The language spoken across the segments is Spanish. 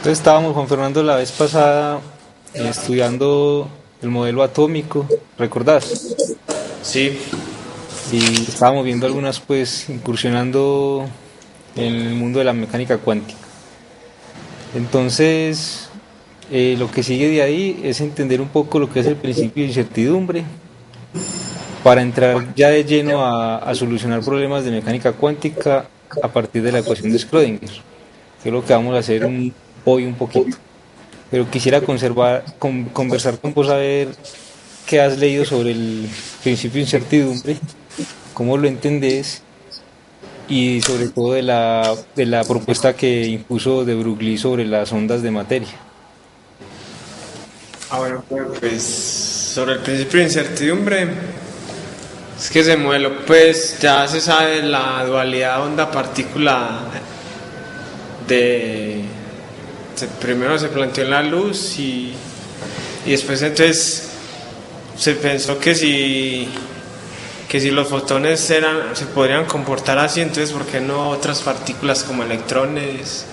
Entonces estábamos, Juan Fernando, la vez pasada estudiando el modelo atómico, ¿recordás? Sí, Y estábamos viendo algunas, pues, incursionando en el mundo de la mecánica cuántica. Entonces, lo que sigue de ahí es entender un poco lo que es el principio de incertidumbre para entrar ya de lleno a solucionar problemas de mecánica cuántica a partir de la ecuación de Schrödinger, que es lo que vamos a hacer hoy un poquito. Pero quisiera conversar con vos a ver qué has leído sobre el principio de incertidumbre, cómo lo entendés y sobre todo de la propuesta que impuso de Broglie sobre las ondas de materia. bueno, pues sobre el principio de incertidumbre, es que ese modelo, pues ya se sabe la dualidad onda-partícula de... primero se planteó en la luz y después entonces se pensó que si los fotones se podrían comportar así, entonces ¿por qué no otras partículas como electrones,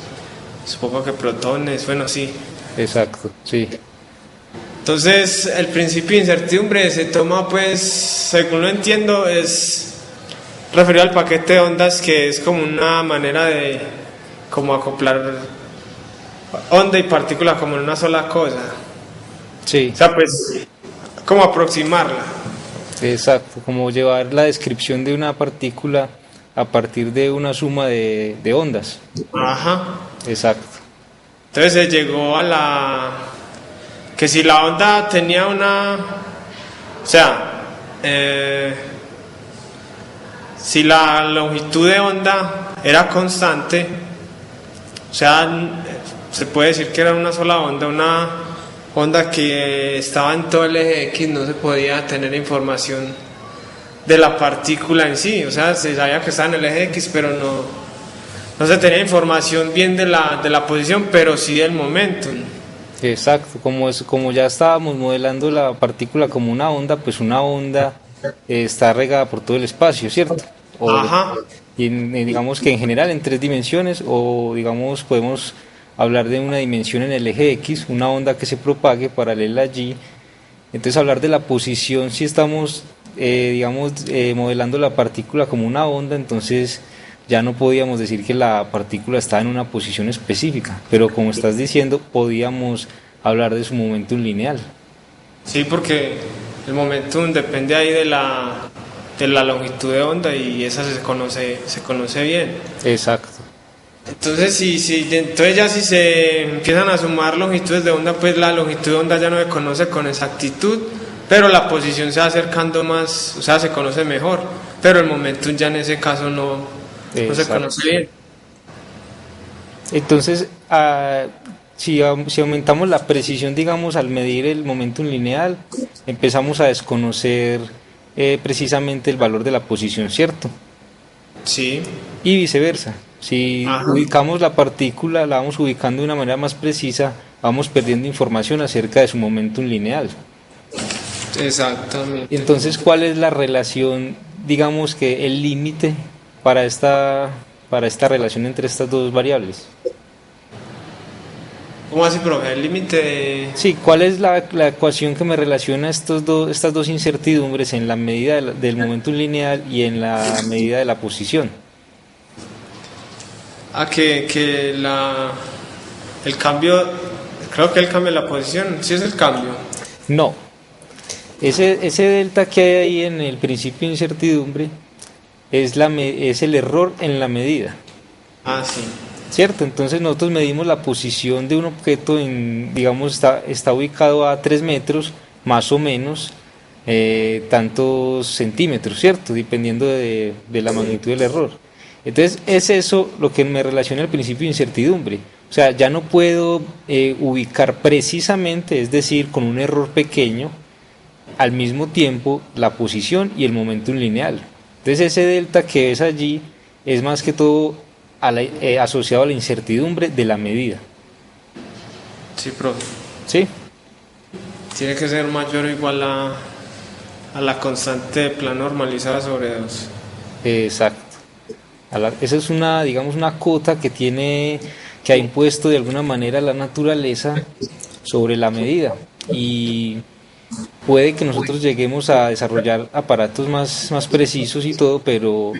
supongo que protones, bueno, sí. Exacto, sí, Entonces, el principio de incertidumbre se toma, pues, según lo entiendo, es referido al paquete de ondas, que es como una manera de como acoplar onda y partícula como en una sola cosa. sí, O sea, pues, como aproximarla. exacto, como llevar la descripción de una partícula a partir de una suma de ondas. Ajá. Exacto, Entonces se llegó a que si la onda tenía o sea, si la longitud de onda era constante, o sea, se puede decir que era una sola onda, una onda que estaba en todo el eje X, no se podía tener información de la partícula en sí, o sea, se sabía que estaba en el eje X, pero no se tenía información bien de la posición, pero sí del momento. exacto, como ya estábamos modelando la partícula como una onda, pues una onda está regada por todo el espacio, ¿cierto? Ajá, Digamos que en general en tres dimensiones, o digamos podemos hablar de una dimensión en el eje X, una onda que se propague paralela allí. Entonces hablar de la posición, si estamos, digamos, modelando la partícula como una onda, entonces ya no podíamos decir que la partícula estaba en una posición específica, pero como estás diciendo, podíamos hablar de su momentum lineal. sí, porque el momentum depende ahí de la longitud de onda y esa se conoce bien. Exacto, Entonces, entonces ya si se empiezan a sumar longitudes de onda, pues la longitud de onda ya no se conoce con exactitud, pero la posición se va acercando más, o sea, se conoce mejor, pero el momentum ya en ese caso no se exacto. conoce bien. Entonces, si aumentamos la precisión, digamos, al medir el momentum lineal, empezamos a desconocer precisamente el valor de la posición, ¿cierto? Sí, Y viceversa. Si ajá, ubicamos la partícula, la vamos ubicando de una manera más precisa, vamos perdiendo información acerca de su momentum lineal. exactamente. Entonces, ¿cuál es la relación, digamos que el límite para esta relación entre estas dos variables? ¿Cómo así, profe? El límite Sí, ¿cuál es la ecuación que me relaciona estas dos incertidumbres en la medida del momentum lineal y en la medida de la posición? el cambio, creo que el cambio de la posición, sí es el cambio. No, ese delta que hay ahí en el principio de incertidumbre es el error en la medida, Ah, sí. ¿cierto? Entonces nosotros medimos la posición de un objeto digamos, está ubicado a 3 metros, más o menos, tantos centímetros, ¿cierto? Dependiendo de la magnitud del error. Entonces es eso lo que me relaciona al principio de incertidumbre. O sea, ya no puedo ubicar precisamente, es decir, con un error pequeño, al mismo tiempo la posición y el momentum lineal. Entonces ese delta que ves allí es más que todo asociado a la incertidumbre de la medida. Sí, profe. ¿Sí? Tiene que ser mayor o igual a la constante de plano normalizada sobre 2. Exacto. Esa es una, digamos, una cota que que ha impuesto de alguna manera la naturaleza sobre la medida, y puede que nosotros lleguemos a desarrollar aparatos más precisos y todo, pero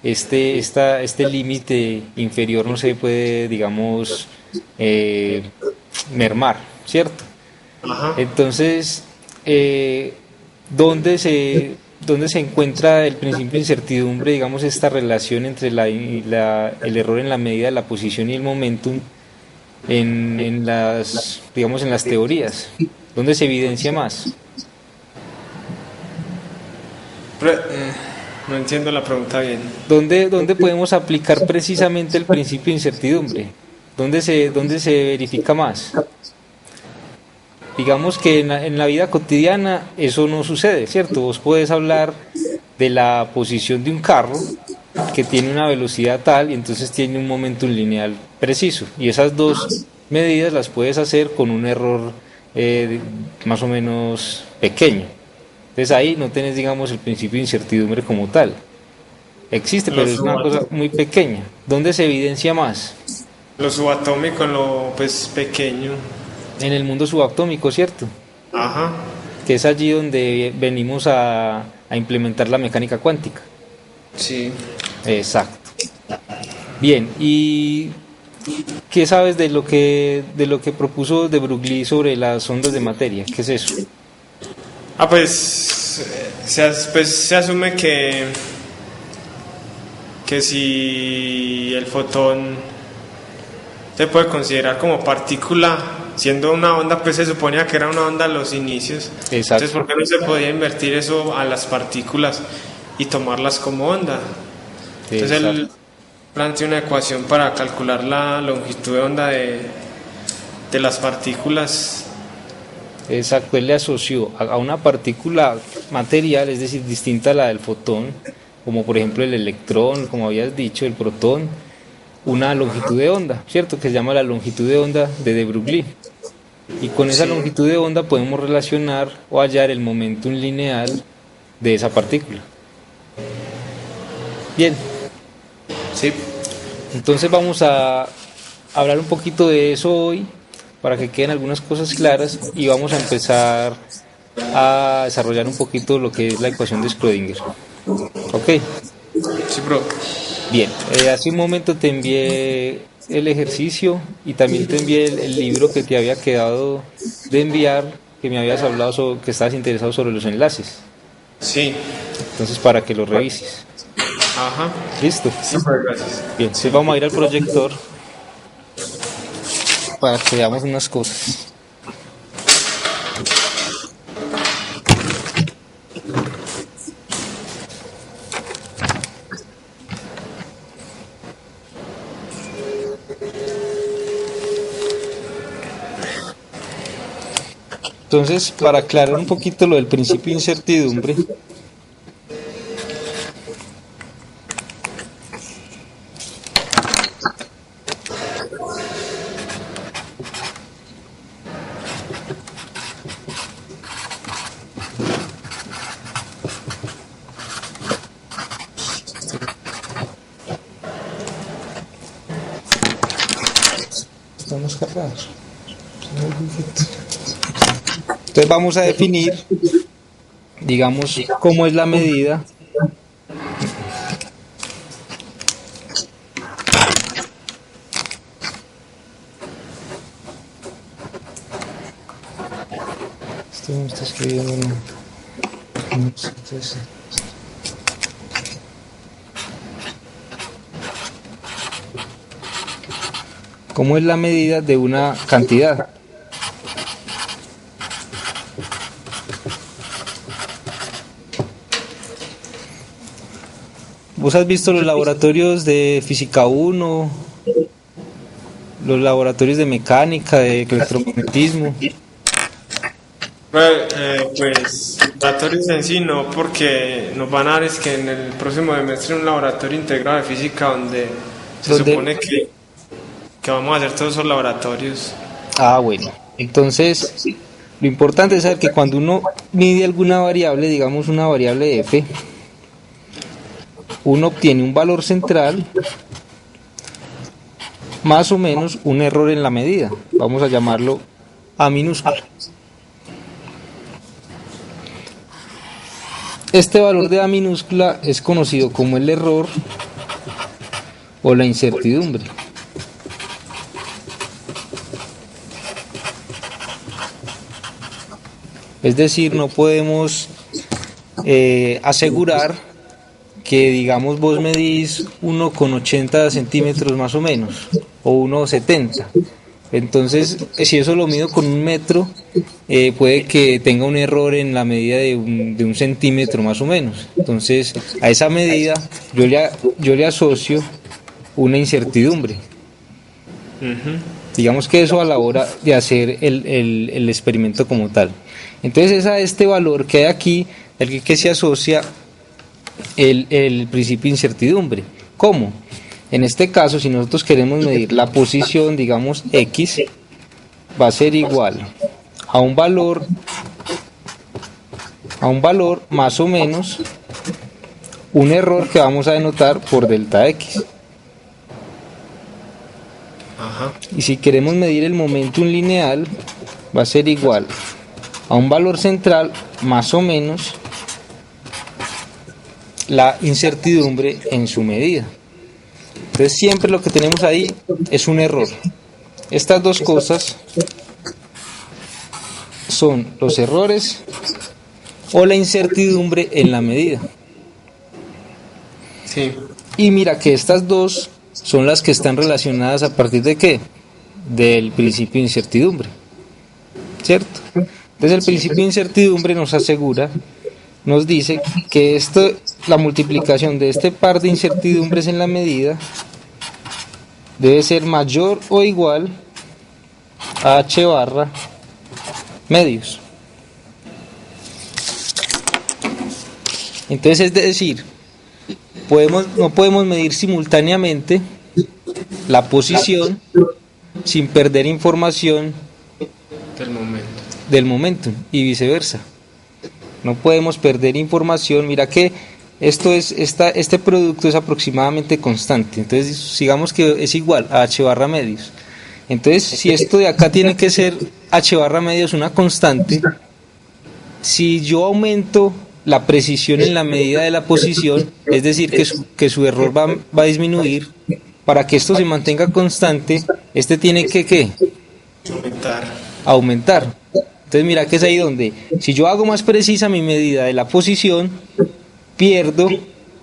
este límite inferior no se puede, digamos, mermar, ¿cierto? Ajá. Entonces, ¿dónde dónde se encuentra el principio de incertidumbre, digamos, esta relación entre el error en la medida de la posición y el momentum en las, digamos, en las teorías? ¿Dónde se evidencia más? No entiendo la pregunta bien. ¿Dónde podemos aplicar precisamente el principio de incertidumbre? Dónde se verifica más? Digamos que en la vida cotidiana eso no sucede, ¿cierto? Vos puedes hablar de la posición de un carro que tiene una velocidad tal y entonces tiene un momentum lineal preciso. Y esas dos medidas las puedes hacer con un error más o menos pequeño. Entonces ahí no tenés, digamos, el principio de incertidumbre como tal. Existe, Lo, pero es una cosa muy pequeña. ¿Dónde se evidencia más? lo subatómico en lo pues pequeño. En el mundo subatómico, ¿cierto? Ajá. Que es allí donde venimos a implementar la mecánica cuántica. Sí. Exacto. Bien, ¿y qué sabes de lo que propuso de Broglie sobre las ondas de materia? ¿Qué es eso? Pues se asume que si el fotón se puede considerar como partícula, siendo una onda, pues se suponía que era una onda a los inicios. Exacto. Entonces, ¿por qué no se podía invertir eso a las partículas y tomarlas como onda? Entonces él plantea una ecuación para calcular la longitud de onda de las partículas. Exacto, él le asoció a una partícula material, es decir, distinta a la del fotón, como por ejemplo el electrón, como habías dicho, el protón, una longitud de onda, ¿cierto? Que se llama la longitud de onda de Broglie. Y con esa longitud de onda podemos relacionar o hallar el momentum lineal de esa partícula. Bien. Sí. Entonces vamos a hablar un poquito de eso hoy para que queden algunas cosas claras y vamos a empezar a desarrollar un poquito lo que es la ecuación de Schrödinger. ¿Ok? Sí, bro. Bien, hace un momento te envié el ejercicio y también te envié el libro que te había quedado de enviar, que me habías hablado sobre, que estabas interesado sobre los enlaces. Sí. Entonces para que lo revises. Ajá. ¿Listo? Sí, gracias. Bien, entonces vamos a ir al proyector para que veamos unas cosas. Entonces, para aclarar un poquito lo del principio de incertidumbre, estamos cargados. Entonces vamos a definir, digamos, cómo es la medida esto me está escribiendo entonces, cómo es la medida de una cantidad. ¿Vos has visto los laboratorios de Física 1, los laboratorios de mecánica, de electromagnetismo? Pues laboratorios en sí no, porque nos van a dar es que en el próximo semestre un laboratorio integrado de física donde se supone que vamos a hacer todos esos laboratorios. Ah, bueno. Entonces, lo importante es saber que cuando uno mide alguna variable, digamos una variable f, uno obtiene un valor central más o menos un error en la medida. Vamos a llamarlo A minúscula. Este valor de A minúscula es conocido como el error o la incertidumbre. Es decir, no podemos asegurar que, digamos, vos medís 1,80 centímetros más o menos, o 1,70. Entonces, si eso lo mido con 1 metro, puede que tenga un error en la medida de un centímetro más o menos. Entonces, a esa medida yo le asocio una incertidumbre. Digamos que eso a la hora de hacer el experimento como tal. Entonces es a este valor que hay aquí el que se asocia el principio de incertidumbre. ¿Cómo? En este caso, si nosotros queremos medir la posición, digamos X, va a ser igual a un valor más o menos un error que vamos a denotar por delta X. Y si queremos medir el momentum lineal, va a ser igual a un valor central más o menos la incertidumbre en su medida. Entonces siempre lo que tenemos ahí es un error. Estas dos cosas son los errores o la incertidumbre en la medida. Sí. Y mira que estas dos son las que están relacionadas a partir de ¿qué? Del principio de incertidumbre, ¿cierto? Entonces el principio de incertidumbre nos asegura, nos dice que la multiplicación de este par de incertidumbres en la medida debe ser mayor o igual a h barra medios. Entonces es decir, no podemos medir simultáneamente la posición sin perder información del momento y viceversa. No podemos perder información. Mira que este producto es aproximadamente constante. Entonces digamos que es igual a h barra medios. Entonces si esto de acá tiene que ser h barra medios una constante, si yo aumento la precisión en la medida de la posición, es decir que su error va a disminuir, para que esto se mantenga constante, tiene que ¿qué? Aumentar. Entonces mira que es ahí donde, si yo hago más precisa mi medida de la posición, pierdo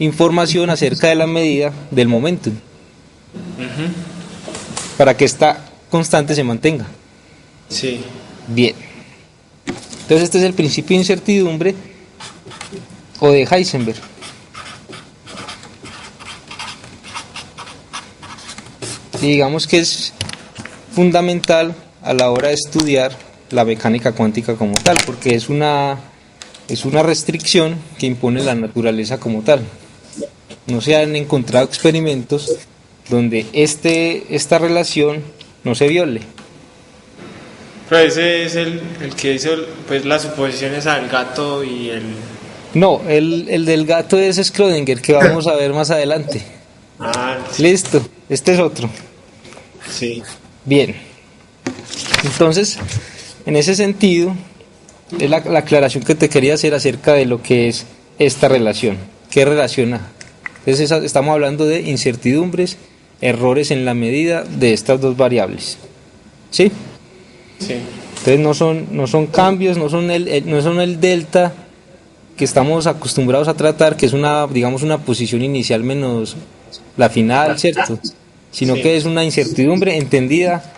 información acerca de la medida del momento, para que esta constante se mantenga. Sí. Bien. Entonces este es el principio de incertidumbre o de Heisenberg. Y digamos que es fundamental a la hora de estudiar la mecánica cuántica como tal, porque es una restricción que impone la naturaleza como tal. No se han encontrado experimentos donde esta relación no se viole. Pero ese es el que hizo pues las suposiciones al gato y el... No, el del gato es Schrödinger, que vamos a ver más adelante. Sí. Listo, este es otro. Sí. Bien. Entonces, en ese sentido, es la aclaración que te quería hacer acerca de lo que es esta relación. ¿Qué relaciona? Entonces, estamos hablando de incertidumbres, errores en la medida de estas dos variables. ¿Sí? Sí. Entonces no son cambios, no son el delta que estamos acostumbrados a tratar, que es una posición inicial menos la final, ¿cierto? Sino que es una incertidumbre entendida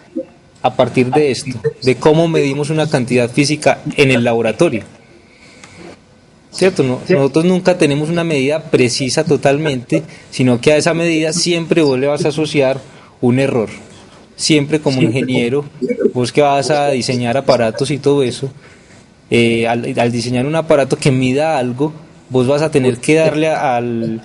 a partir de esto, de cómo medimos una cantidad física en el laboratorio, ¿cierto? Nosotros nunca tenemos una medida precisa totalmente, sino que a esa medida siempre vos le vas a asociar un error. Siempre como ingeniero, vos que vas a diseñar aparatos y todo eso, al diseñar un aparato que mida algo, vos vas a tener que darle al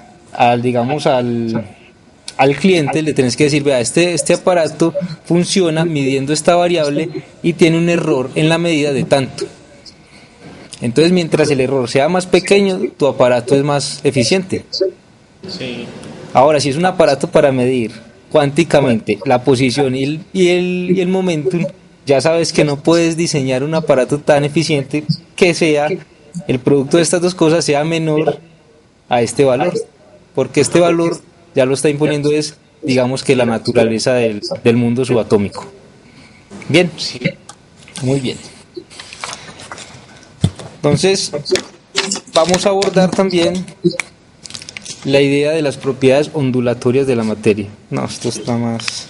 cliente, le tenés que decir, vea, este aparato funciona midiendo esta variable y tiene un error en la medida de tanto. Entonces, mientras el error sea más pequeño, tu aparato es más eficiente. Sí. Ahora, si es un aparato para medir cuánticamente la posición y el momentum, ya sabes que no puedes diseñar un aparato tan eficiente que sea el producto de estas dos cosas sea menor a este valor, porque este valor ya lo está imponiendo es, digamos que la naturaleza del mundo subatómico. Bien, Sí. muy bien. Entonces, vamos a abordar también la idea de las propiedades ondulatorias de la materia. No, esto está más...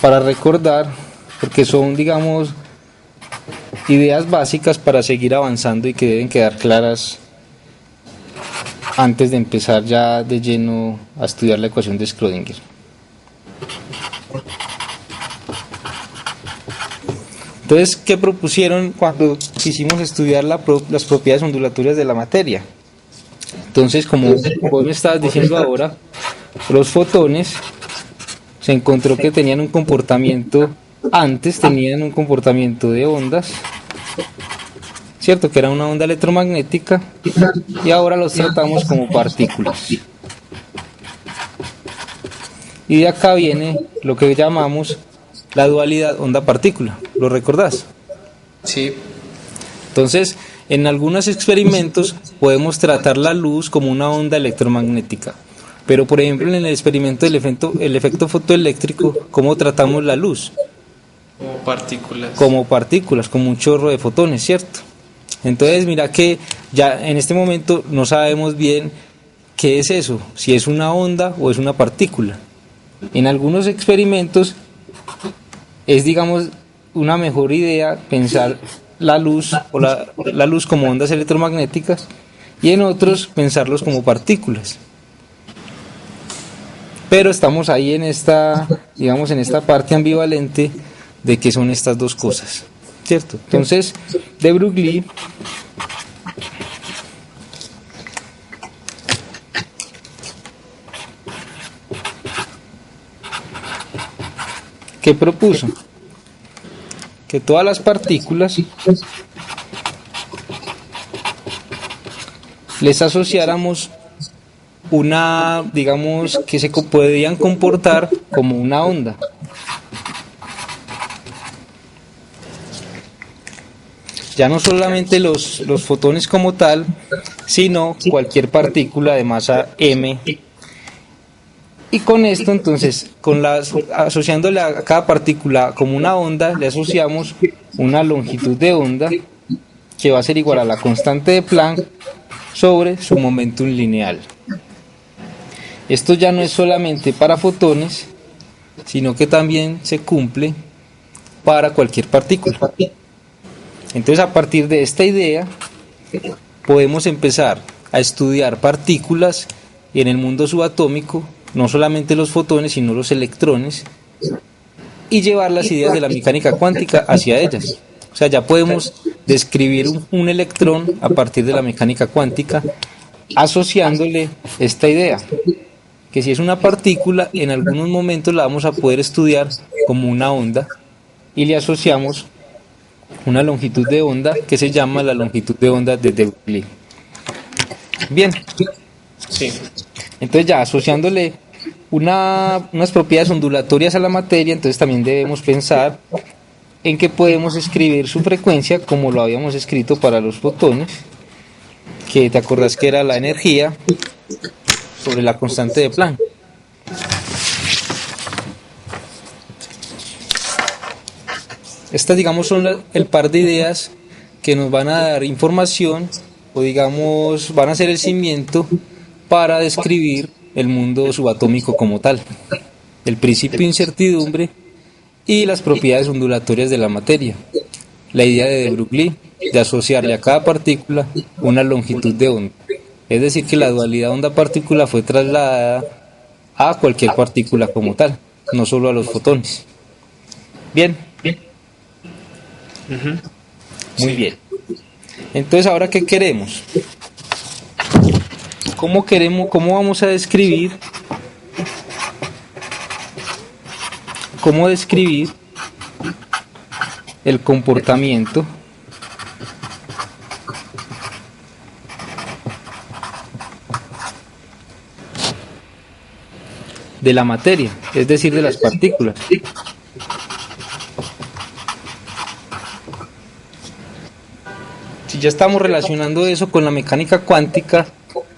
Para recordar, porque son, digamos, ideas básicas para seguir avanzando y que deben quedar claras antes de empezar ya de lleno a estudiar la ecuación de Schrödinger. Entonces, ¿qué propusieron cuando quisimos estudiar las propiedades ondulatorias de la materia? Entonces, como vos me estabas diciendo ahora, los fotones se encontró que tenían un comportamiento, antes tenían un comportamiento de ondas, ¿cierto? Que era una onda electromagnética, y ahora los tratamos como partículas. Y de acá viene lo que llamamos la dualidad onda-partícula. ¿Lo recordás? Sí. Entonces, en algunos experimentos podemos tratar la luz como una onda electromagnética. Pero, por ejemplo, en el experimento del efecto fotoeléctrico, ¿cómo tratamos la luz? Como partículas. Como partículas, como un chorro de fotones, ¿cierto? Entonces, mira que ya en este momento no sabemos bien qué es eso, si es una onda o es una partícula. En algunos experimentos es, digamos, una mejor idea pensar la luz o la luz como ondas electromagnéticas, y en otros pensarlos como partículas. Pero estamos ahí en esta, digamos, en esta parte ambivalente de qué son estas dos cosas, ¿cierto? Entonces, de Broglie ¿qué propuso? Que todas las partículas les asociáramos una, digamos, que se podían comportar como una onda. Ya no solamente los fotones como tal, sino cualquier partícula de masa m. Y con esto, entonces, asociándole a cada partícula como una onda, le asociamos una longitud de onda que va a ser igual a la constante de Planck sobre su momentum lineal. Esto ya no es solamente para fotones, sino que también se cumple para cualquier partícula. Entonces, a partir de esta idea, podemos empezar a estudiar partículas y en el mundo subatómico, no solamente los fotones, sino los electrones, y llevar las ideas de la mecánica cuántica hacia ellas. O sea, ya podemos describir un electrón a partir de la mecánica cuántica, asociándole esta idea, que si es una partícula, en algunos momentos la vamos a poder estudiar como una onda, y le asociamos una longitud de onda que se llama la longitud de onda de de Broglie. Bien. Sí. Entonces, ya asociándole unas propiedades ondulatorias a la materia, entonces también debemos pensar en que podemos escribir su frecuencia como lo habíamos escrito para los fotones, que te acordás que era la energía sobre la constante de Planck. Estas, digamos, son el par de ideas que nos van a dar información, o digamos, van a ser el cimiento para describir el mundo subatómico como tal, el principio de incertidumbre y las propiedades ondulatorias de la materia. La idea de Broglie de asociarle a cada partícula una longitud de onda, es decir, que la dualidad onda-partícula fue trasladada a cualquier partícula como tal, no solo a los fotones. Bien. Muy bien. Entonces, ¿ahora qué queremos? ¿Cómo vamos a describir? ¿Cómo describir el comportamiento de la materia, es decir, de las partículas. Si ya estamos relacionando eso con la mecánica cuántica,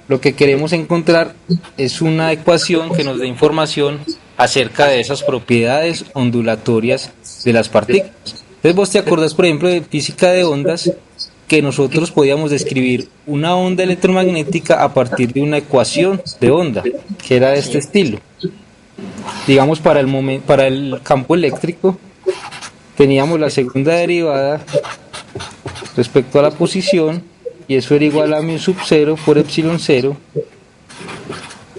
lo que queremos encontrar es una ecuación que nos dé información acerca de esas propiedades ondulatorias de las partículas. Entonces vos te acordás, por ejemplo, de física de ondas, que nosotros podíamos describir una onda electromagnética a partir de una ecuación de onda, que era de este estilo. Digamos, para el campo eléctrico, teníamos la segunda derivada respecto a la posición, y eso era igual a mu sub 0 por epsilon 0,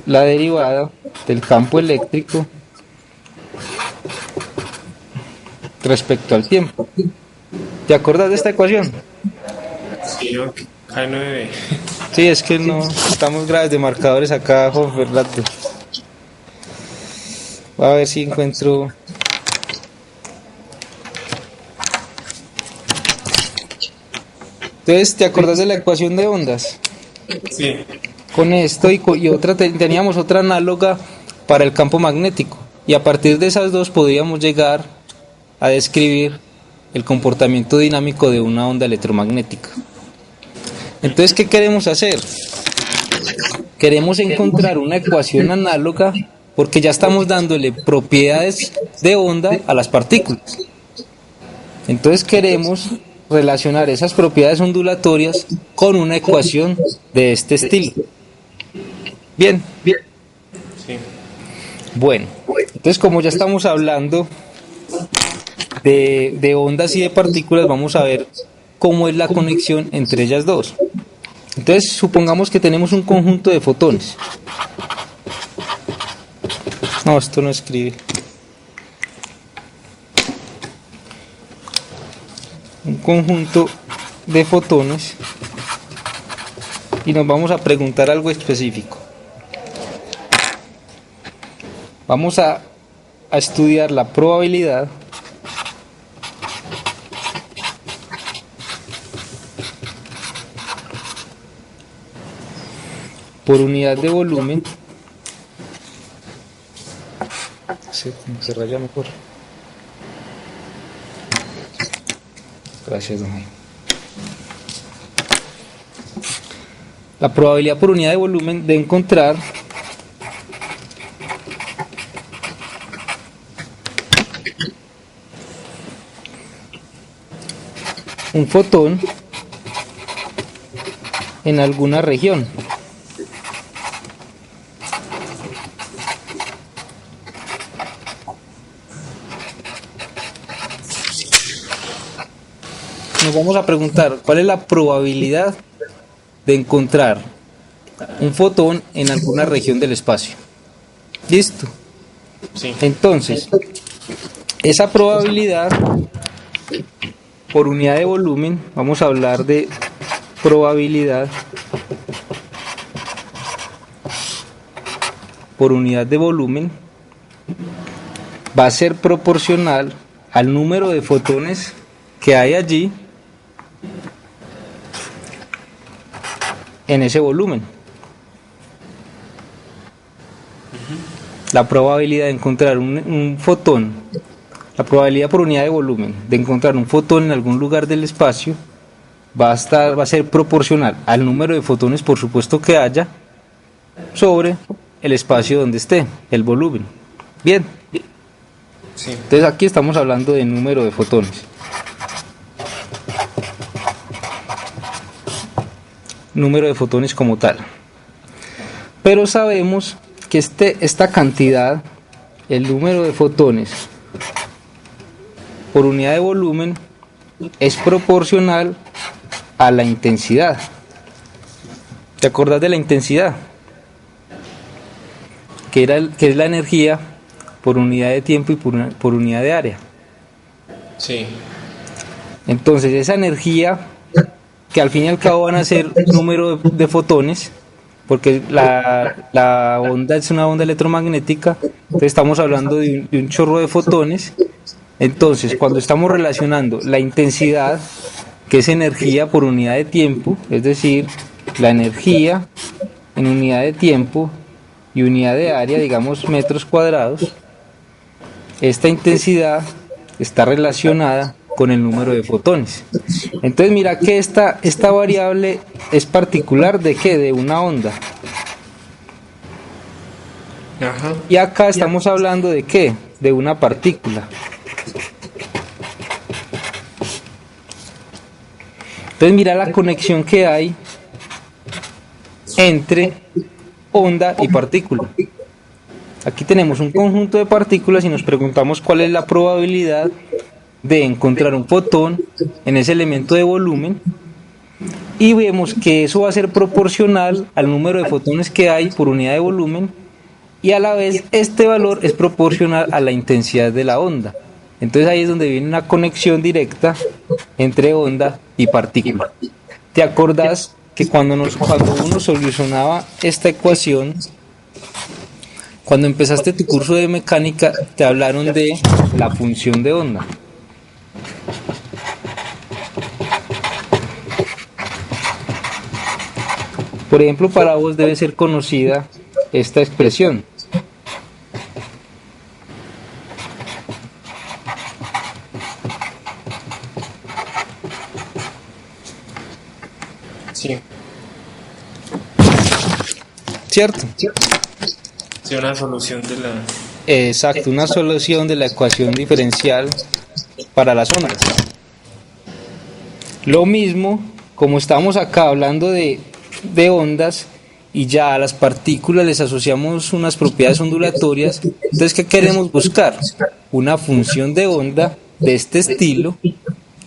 la derivada del campo eléctrico respecto al tiempo. ¿Te acordás de esta ecuación? Sí, K9. Sí, es que no estamos graves de marcadores acá, Juan Fernando. Voy a ver si encuentro. Entonces, ¿te acordás de la ecuación de ondas? Sí. Con esto y otra teníamos otra análoga para el campo magnético, y a partir de esas dos podíamos llegar a describir el comportamiento dinámico de una onda electromagnética. Entonces, ¿qué queremos hacer? Queremos encontrar una ecuación análoga, porque ya estamos dándole propiedades de onda a las partículas. Entonces queremos relacionar esas propiedades ondulatorias con una ecuación de este estilo. Bien. Sí. Bueno, entonces como ya estamos hablando de ondas y de partículas, vamos a ver cómo es la conexión entre ellas dos. Entonces supongamos que tenemos un conjunto de fotones. No, esto no escribe. Un conjunto de fotones, y nos vamos a preguntar algo específico. Vamos a estudiar la probabilidad por unidad de volumen. Se raya mejor. Gracias, don Jaime. La probabilidad por unidad de volumen de encontrar un fotón en alguna región. Nos vamos a preguntar cuál es la probabilidad de encontrar un fotón en alguna región del espacio. ¿Listo? Sí. Entonces, esa probabilidad por unidad de volumen, vamos a hablar de probabilidad por unidad de volumen, va a ser proporcional al número de fotones que hay allí en ese volumen. La probabilidad de encontrar un fotón, la probabilidad por unidad de volumen de encontrar un fotón en algún lugar del espacio va a ser proporcional al número de fotones, por supuesto, que haya sobre el espacio donde esté, el volumen. Bien. Sí. Entonces aquí estamos hablando de número de fotones. Número de fotones como tal. Pero sabemos que esta cantidad, el número de fotones por unidad de volumen, es proporcional a la intensidad. ¿Te acordás de la intensidad? Que es la energía por unidad de tiempo y por unidad de área. Sí. Entonces esa energía, que al fin y al cabo van a ser número de fotones, porque la onda es una onda electromagnética, entonces estamos hablando de un chorro de fotones, Entonces, cuando estamos relacionando la intensidad, que es energía por unidad de tiempo, es decir, la energía en unidad de tiempo y unidad de área, digamos metros cuadrados, esta intensidad está relacionada con el número de fotones. Entonces mira que esta variable es particular de ¿qué? De una onda. Ajá. Y acá estamos hablando de ¿qué? De una partícula. Entonces mira la conexión que hay entre onda y partícula. Aquí tenemos un conjunto de partículas y nos preguntamos cuál es la probabilidad de encontrar un fotón en ese elemento de volumen, y vemos que eso va a ser proporcional al número de fotones que hay por unidad de volumen, y a la vez este valor es proporcional a la intensidad de la onda. Entonces ahí es donde viene una conexión directa entre onda y partícula. ¿Te acordás que cuando uno solucionaba esta ecuación, cuando empezaste tu curso de mecánica, te hablaron de la función de onda? Por ejemplo, para vos debe ser conocida esta expresión. Sí. ¿Cierto? Sí, una solución de la... Exacto, una solución de la ecuación diferencial para las ondas. Lo mismo, como estamos acá hablando de ondas, y ya a las partículas les asociamos unas propiedades ondulatorias, entonces ¿qué queremos buscar? Una función de onda de este estilo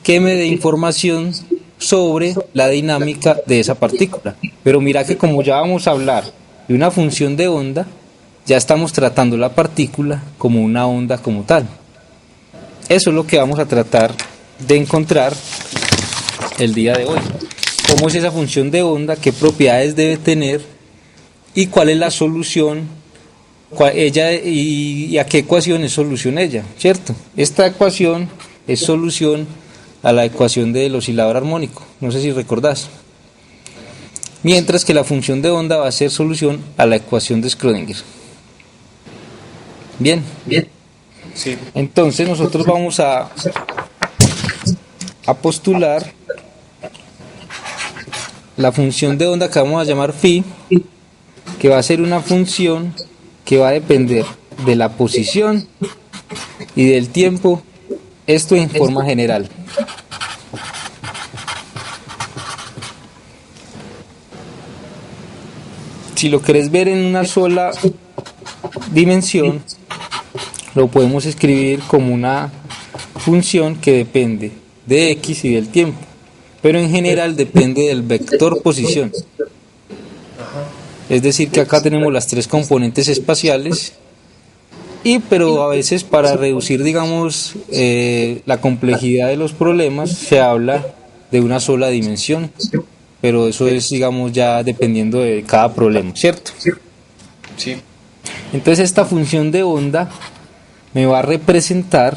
que me dé información sobre la dinámica de esa partícula. Pero mira que como ya vamos a hablar de una función de onda, ya estamos tratando la partícula como una onda como tal. Eso es lo que vamos a tratar de encontrar el día de hoy. ¿Cómo es esa función de onda? ¿Qué propiedades debe tener? ¿Y cuál es la solución? ¿Y a qué ecuación es solución ella? ¿Cierto? Esta ecuación es solución a la ecuación del oscilador armónico. No sé si recordás. Mientras que la función de onda va a ser solución a la ecuación de Schrödinger. Bien. Sí. Entonces nosotros vamos a postular la función de onda que vamos a llamar phi, que va a ser una función que va a depender de la posición y del tiempo, esto en forma general. Si lo querés ver en una sola dimensión, lo podemos escribir como una función que depende de x y del tiempo, pero en general depende del vector posición. Es decir, que acá tenemos las tres componentes espaciales, pero a veces para reducir, digamos, la complejidad de los problemas, se habla de una sola dimensión, pero eso es, digamos, ya dependiendo de cada problema, ¿cierto? Sí. Entonces esta función de onda me va a representar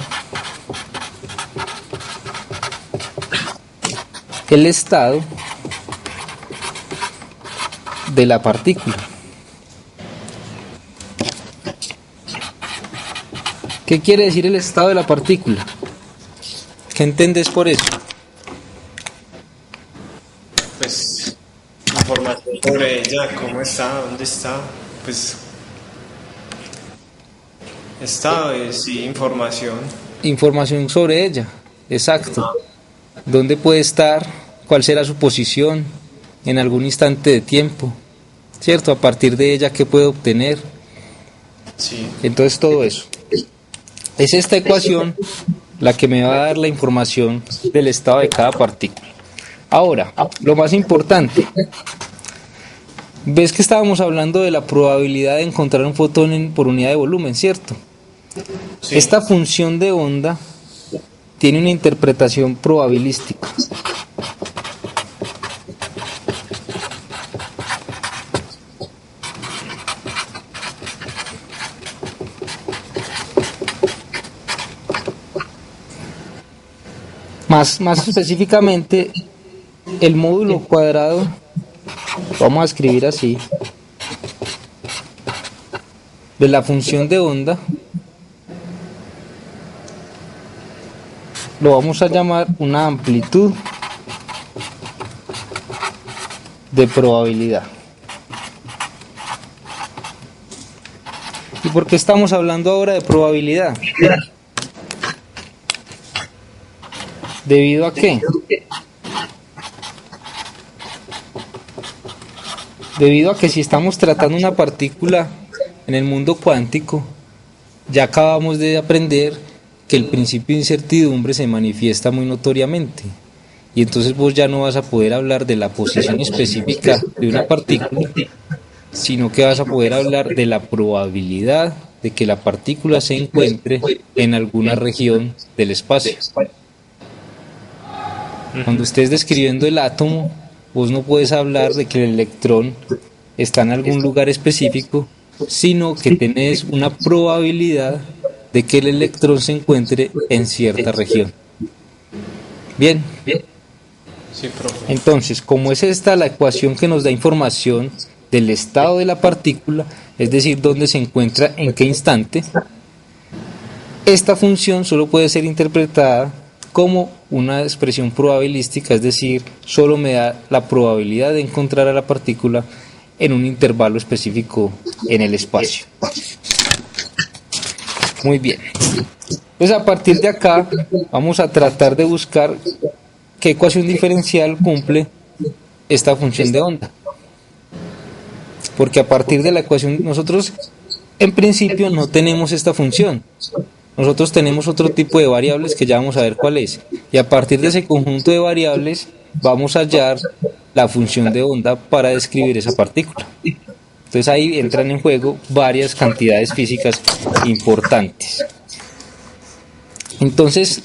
el estado de la partícula. ¿Qué quiere decir el estado de la partícula? ¿Qué entendés por eso? Pues información sobre ella, cómo está, dónde está, pues estado es sí, información. Información sobre ella, exacto. ¿Dónde puede estar? ¿Cuál será su posición en algún instante de tiempo? ¿Cierto? A partir de ella, ¿qué puede obtener? Sí. Entonces todo eso. Es esta ecuación la que me va a dar la información del estado de cada partícula. Ahora, lo más importante, ves que estábamos hablando de la probabilidad de encontrar un fotón por unidad de volumen, ¿cierto? Sí. Esta función de onda tiene una interpretación probabilística. Más específicamente, el módulo cuadrado, vamos a escribir así, de la función de onda, lo vamos a llamar una amplitud de probabilidad. ¿Y por qué estamos hablando ahora de probabilidad? ¿Debido a qué? Debido a que si estamos tratando una partícula en el mundo cuántico, ya acabamos de aprender que el principio de incertidumbre se manifiesta muy notoriamente. Y entonces vos ya no vas a poder hablar de la posición específica de una partícula, sino que vas a poder hablar de la probabilidad de que la partícula se encuentre en alguna región del espacio. Cuando estés describiendo el átomo, vos no puedes hablar de que el electrón está en algún lugar específico, sino que tenés una probabilidad de que el electrón se encuentre en cierta región. Bien. Sí, profe. Entonces, como es esta la ecuación que nos da información del estado de la partícula, es decir, dónde se encuentra en qué instante, esta función solo puede ser interpretada como una expresión probabilística, es decir, solo me da la probabilidad de encontrar a la partícula en un intervalo específico en el espacio. Muy bien. Entonces, a partir de acá vamos a tratar de buscar qué ecuación diferencial cumple esta función de onda. Porque a partir de la ecuación, nosotros en principio no tenemos esta función. Nosotros tenemos otro tipo de variables que ya vamos a ver cuál es. Y a partir de ese conjunto de variables vamos a hallar la función de onda para describir esa partícula. Entonces ahí entran en juego varias cantidades físicas importantes. Entonces,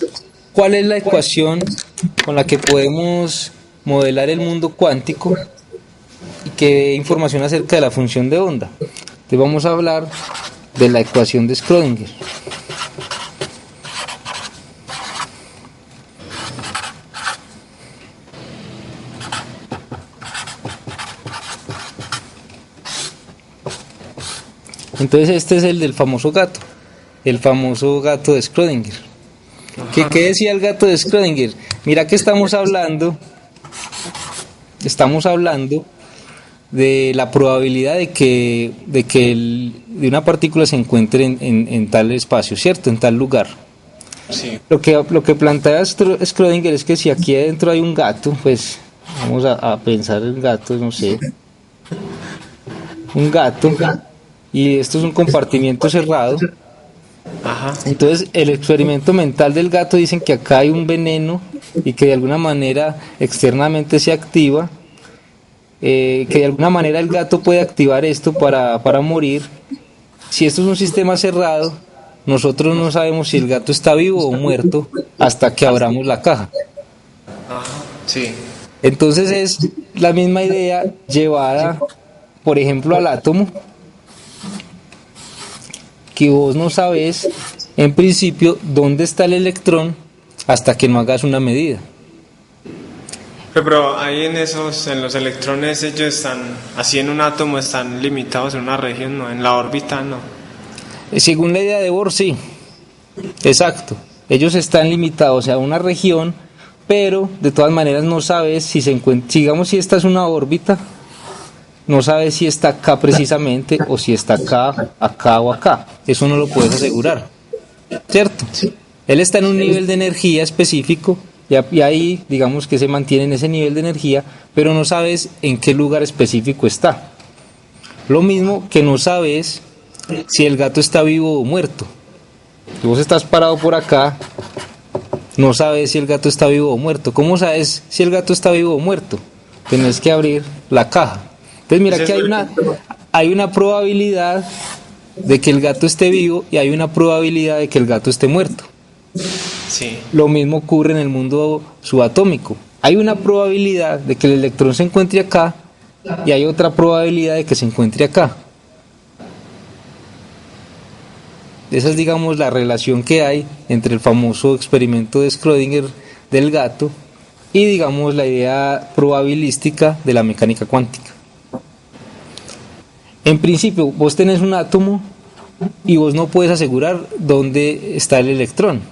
¿cuál es la ecuación con la que podemos modelar el mundo cuántico y qué dé información acerca de la función de onda? Entonces vamos a hablar de la ecuación de Schrödinger. Entonces este es el del famoso gato de Schrödinger. ¿Qué decía el gato de Schrödinger? Mira que estamos hablando de la probabilidad de que de una partícula se encuentre en tal espacio, ¿cierto? En tal lugar. Sí. Lo que plantea Schrödinger es que si aquí adentro hay un gato, pues vamos a pensar en gatos, no sé, un gato, y esto es un compartimiento cerrado. Ajá. Entonces el experimento mental del gato dicen que acá hay un veneno y que de alguna manera externamente se activa, que de alguna manera el gato puede activar esto para morir. Si esto es un sistema cerrado, nosotros no sabemos si el gato está vivo o muerto hasta que abramos la caja. Ajá. Sí. Entonces es la misma idea llevada, por ejemplo, al átomo, que vos no sabes en principio dónde está el electrón hasta que no hagas una medida. Pero ahí en los electrones, ellos están, así en un átomo, están limitados en una región, ¿no? En la órbita, ¿no? Según la idea de Bohr, sí, exacto. Ellos están limitados a una región, pero de todas maneras no sabes si se encuentra, digamos, si esta es una órbita, no sabes si está acá precisamente o si está acá o acá. Eso no lo puedes asegurar, ¿cierto? Él está en un nivel de energía específico y ahí digamos que se mantiene en ese nivel de energía, pero no sabes en qué lugar específico está. Lo mismo que no sabes si el gato está vivo o muerto. Si vos estás parado por acá, no sabes si el gato está vivo o muerto. ¿Cómo sabes si el gato está vivo o muerto? Tenés que abrir la caja. Entonces mira que hay una probabilidad de que el gato esté vivo y hay una probabilidad de que el gato esté muerto. Sí. Lo mismo ocurre en el mundo subatómico. Hay una probabilidad de que el electrón se encuentre acá y hay otra probabilidad de que se encuentre acá. Esa es, digamos, la relación que hay entre el famoso experimento de Schrödinger del gato y digamos la idea probabilística de la mecánica cuántica. En principio, vos tenés un átomo y vos no puedes asegurar dónde está el electrón,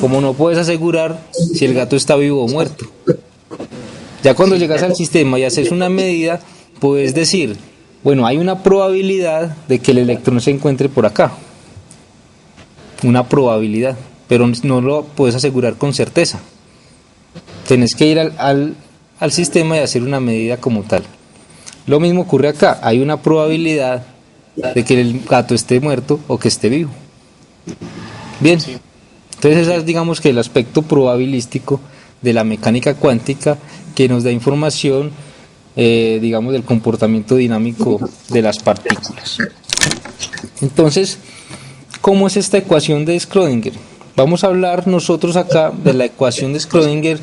como no puedes asegurar si el gato está vivo o muerto. Ya cuando llegas al sistema y haces una medida, puedes decir, bueno, hay una probabilidad de que el electrón se encuentre por acá. Una probabilidad, pero no lo puedes asegurar con certeza. Tenés que ir al sistema y hacer una medida como tal. Lo mismo ocurre acá, hay una probabilidad de que el gato esté muerto o que esté vivo. Bien, entonces ese es digamos que el aspecto probabilístico de la mecánica cuántica que nos da información digamos del comportamiento dinámico de las partículas. Entonces, ¿cómo es esta ecuación de Schrödinger? Vamos a hablar nosotros acá de la ecuación de Schrödinger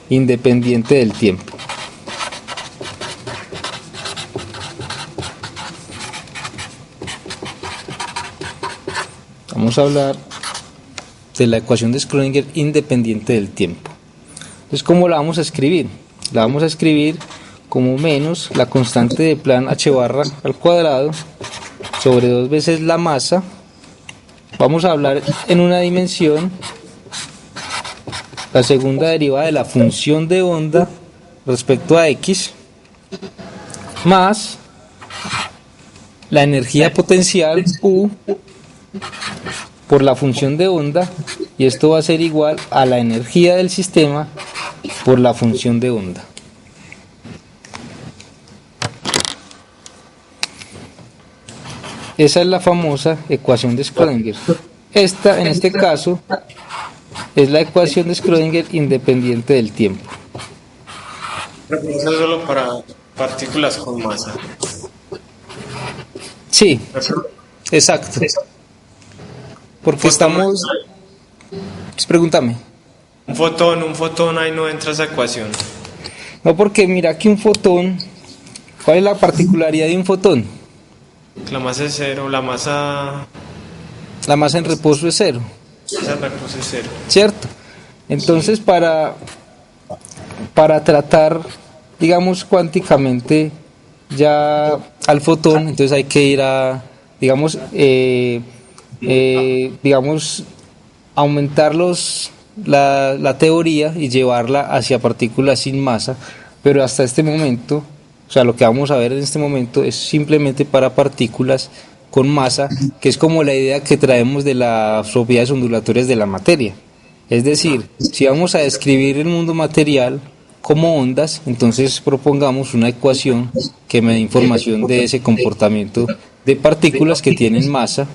independiente del tiempo. Vamos a hablar de la ecuación de Schrödinger independiente del tiempo. Entonces, ¿cómo la vamos a escribir? La vamos a escribir como menos la constante de Planck h barra al cuadrado sobre 2 veces la masa. Vamos a hablar en una dimensión, la segunda derivada de la función de onda respecto a x, más la energía potencial U por la función de onda, y esto va a ser igual a la energía del sistema por la función de onda. Esa es la famosa ecuación de Schrödinger. Esta, en este caso, es la ecuación de Schrödinger independiente del tiempo. Pero eso es solo para partículas con masa. Sí, exacto. Porque estamos... Pregúntame. Un fotón ahí no entra esa ecuación. No, porque mira que un fotón... ¿Cuál es la particularidad de un fotón? La masa es cero, la masa en reposo es cero. en reposo es cero. ¿Cierto? Entonces, para tratar, digamos, cuánticamente ya al fotón, entonces hay que ir a, digamos, aumentar la teoría y llevarla hacia partículas sin masa, pero hasta este momento, o sea, lo que vamos a ver en este momento es simplemente para partículas con masa, que es como la idea que traemos de las propiedades ondulatorias de la materia. Es decir, si vamos a describir el mundo material como ondas, entonces propongamos una ecuación que me dé información de ese comportamiento de partículas que tienen masa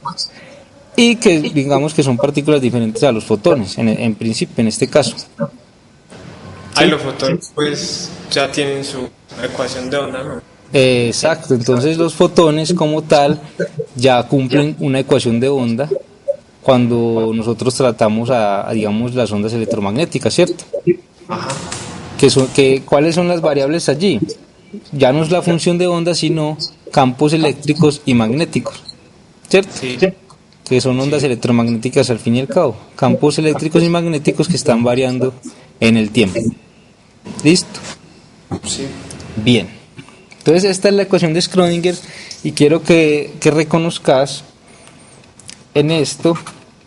y que digamos que son partículas diferentes a los fotones, en principio, en este caso. Ahí los fotones pues ya tienen su ecuación de onda, ¿no? Exacto, entonces los fotones como tal ya cumplen una ecuación de onda cuando nosotros tratamos digamos las ondas electromagnéticas, ¿cierto? Ajá. ¿Cuáles son las variables allí? Ya no es la función de onda, sino campos eléctricos y magnéticos, ¿cierto? Sí. Que son ondas electromagnéticas al fin y al cabo, campos eléctricos y magnéticos que están variando en el tiempo. ¿Listo? Sí. Bien. Entonces esta es la ecuación de Schrödinger y quiero que reconozcas en esto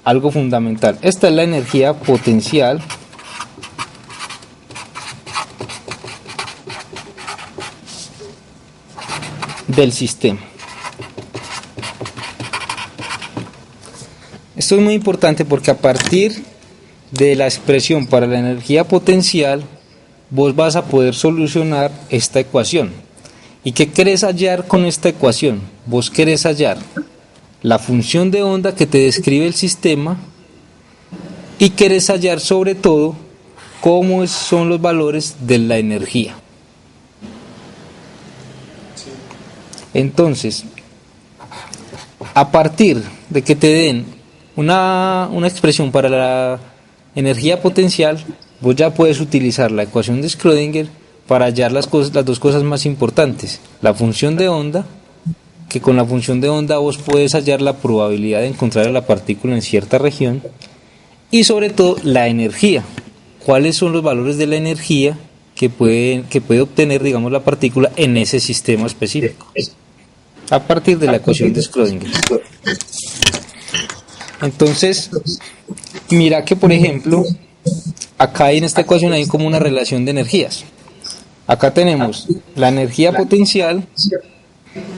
algo fundamental. Esta es la energía potencial del sistema. Esto es muy importante porque a partir de la expresión para la energía potencial vos vas a poder solucionar esta ecuación. ¿Y qué querés hallar con esta ecuación? Vos querés hallar la función de onda que te describe el sistema y querés hallar sobre todo cómo son los valores de la energía. Entonces, a partir de que te den una expresión para la energía potencial, vos ya puedes utilizar la ecuación de Schrödinger para hallar las dos cosas más importantes: la función de onda, que con la función de onda vos puedes hallar la probabilidad de encontrar a la partícula en cierta región, y sobre todo la energía, cuáles son los valores de la energía que puede obtener, digamos, la partícula en ese sistema específico, a partir de la ecuación de Schrödinger. Entonces, mira que, por ejemplo, acá en esta ecuación hay como una relación de energías. Acá tenemos la energía potencial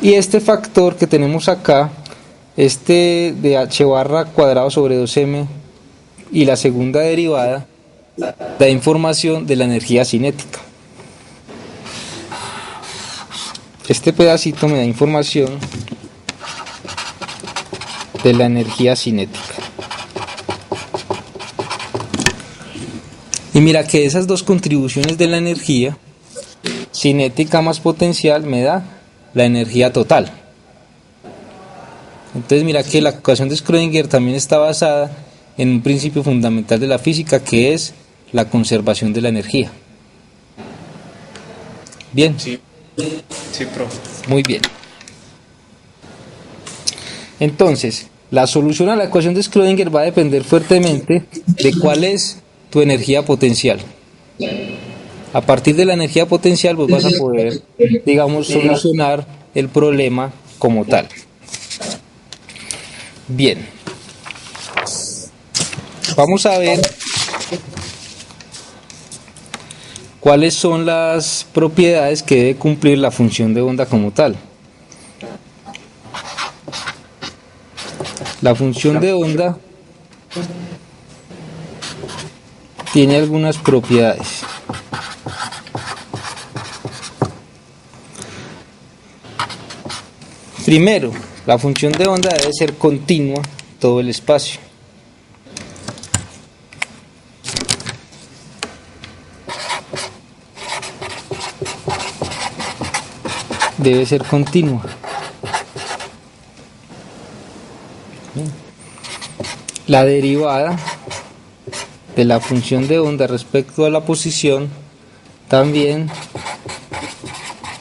y este factor que tenemos acá, este de h barra cuadrado sobre 2m y la segunda derivada, da información de la energía cinética. Este pedacito me da información de la energía cinética. Y mira que esas dos contribuciones de la energía cinética más potencial me da la energía total. Entonces mira que la ecuación de Schrödinger también está basada en un principio fundamental de la física, que es la conservación de la energía. Bien. Sí, profe. Muy bien. Entonces, la solución a la ecuación de Schrödinger va a depender fuertemente de cuál es tu energía potencial. A partir de la energía potencial vos vas a poder, digamos, solucionar el problema como tal. Bien. Vamos a ver cuáles son las propiedades que debe cumplir la función de onda como tal. La función de onda tiene algunas propiedades. Primero, la función de onda debe ser continua todo el espacio. Debe ser continua. La derivada de la función de onda respecto a la posición también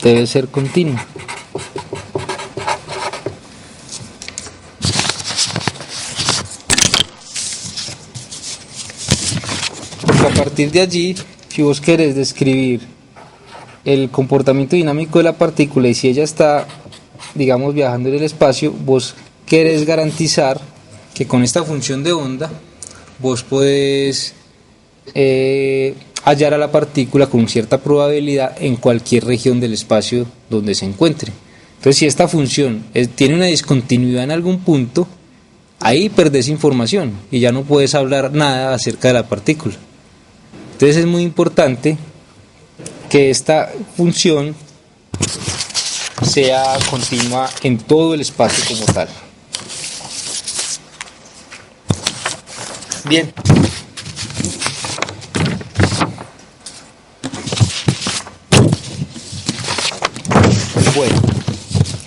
debe ser continua. Porque a partir de allí, si vos querés describir el comportamiento dinámico de la partícula y si ella está, digamos, viajando en el espacio, vos querés garantizar que con esta función de onda vos podés hallar a la partícula con cierta probabilidad en cualquier región del espacio donde se encuentre. Entonces, si esta función tiene una discontinuidad en algún punto, ahí perdés información y ya no puedes hablar nada acerca de la partícula. Entonces es muy importante que esta función sea continua en todo el espacio como tal. Bien. Bueno,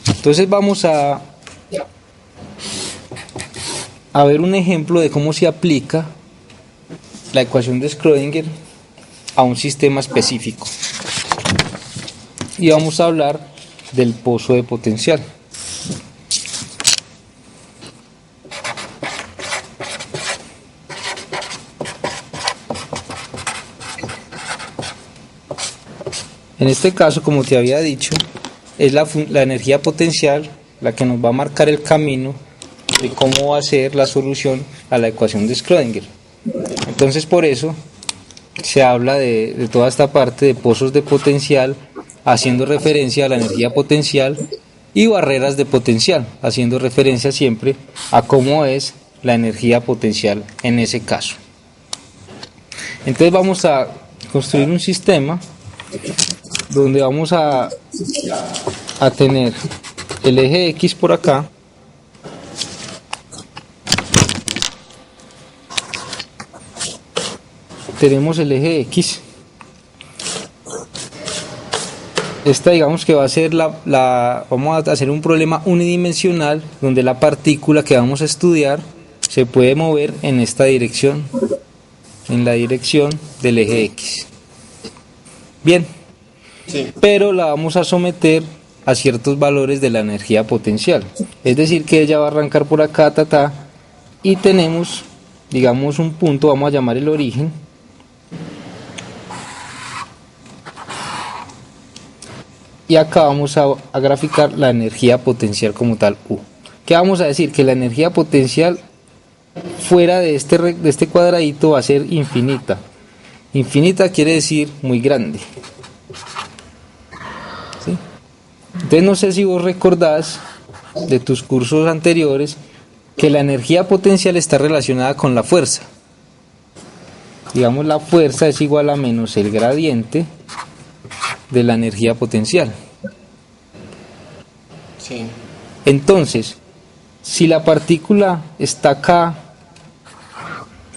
entonces vamos a ver un ejemplo de cómo se aplica la ecuación de Schrödinger a un sistema específico. Y vamos a hablar del pozo de potencial. En este caso, como te había dicho, es la energía potencial la que nos va a marcar el camino de cómo va a ser la solución a la ecuación de Schrödinger. Entonces, por eso se habla de toda esta parte de pozos de potencial, haciendo referencia a la energía potencial, y barreras de potencial, haciendo referencia siempre a cómo es la energía potencial en ese caso. Entonces vamos a construir un sistema donde vamos a tener el eje X por acá, tenemos el eje X. Esta, digamos que va a ser vamos a hacer un problema unidimensional donde la partícula que vamos a estudiar se puede mover en esta dirección, en la dirección del eje X. Bien, sí. Pero la vamos a someter a ciertos valores de la energía potencial, es decir que ella va a arrancar por acá, y tenemos, digamos, un punto, vamos a llamar el origen, y acá vamos a graficar la energía potencial como tal, U. ¿Qué vamos a decir? Que la energía potencial fuera de este cuadradito va a ser infinita. Infinita quiere decir muy grande. ¿Sí? Entonces no sé si vos recordás de tus cursos anteriores que la energía potencial está relacionada con la fuerza. Digamos, la fuerza es igual a menos el gradiente de la energía potencial. Sí. Entonces, si la partícula está acá,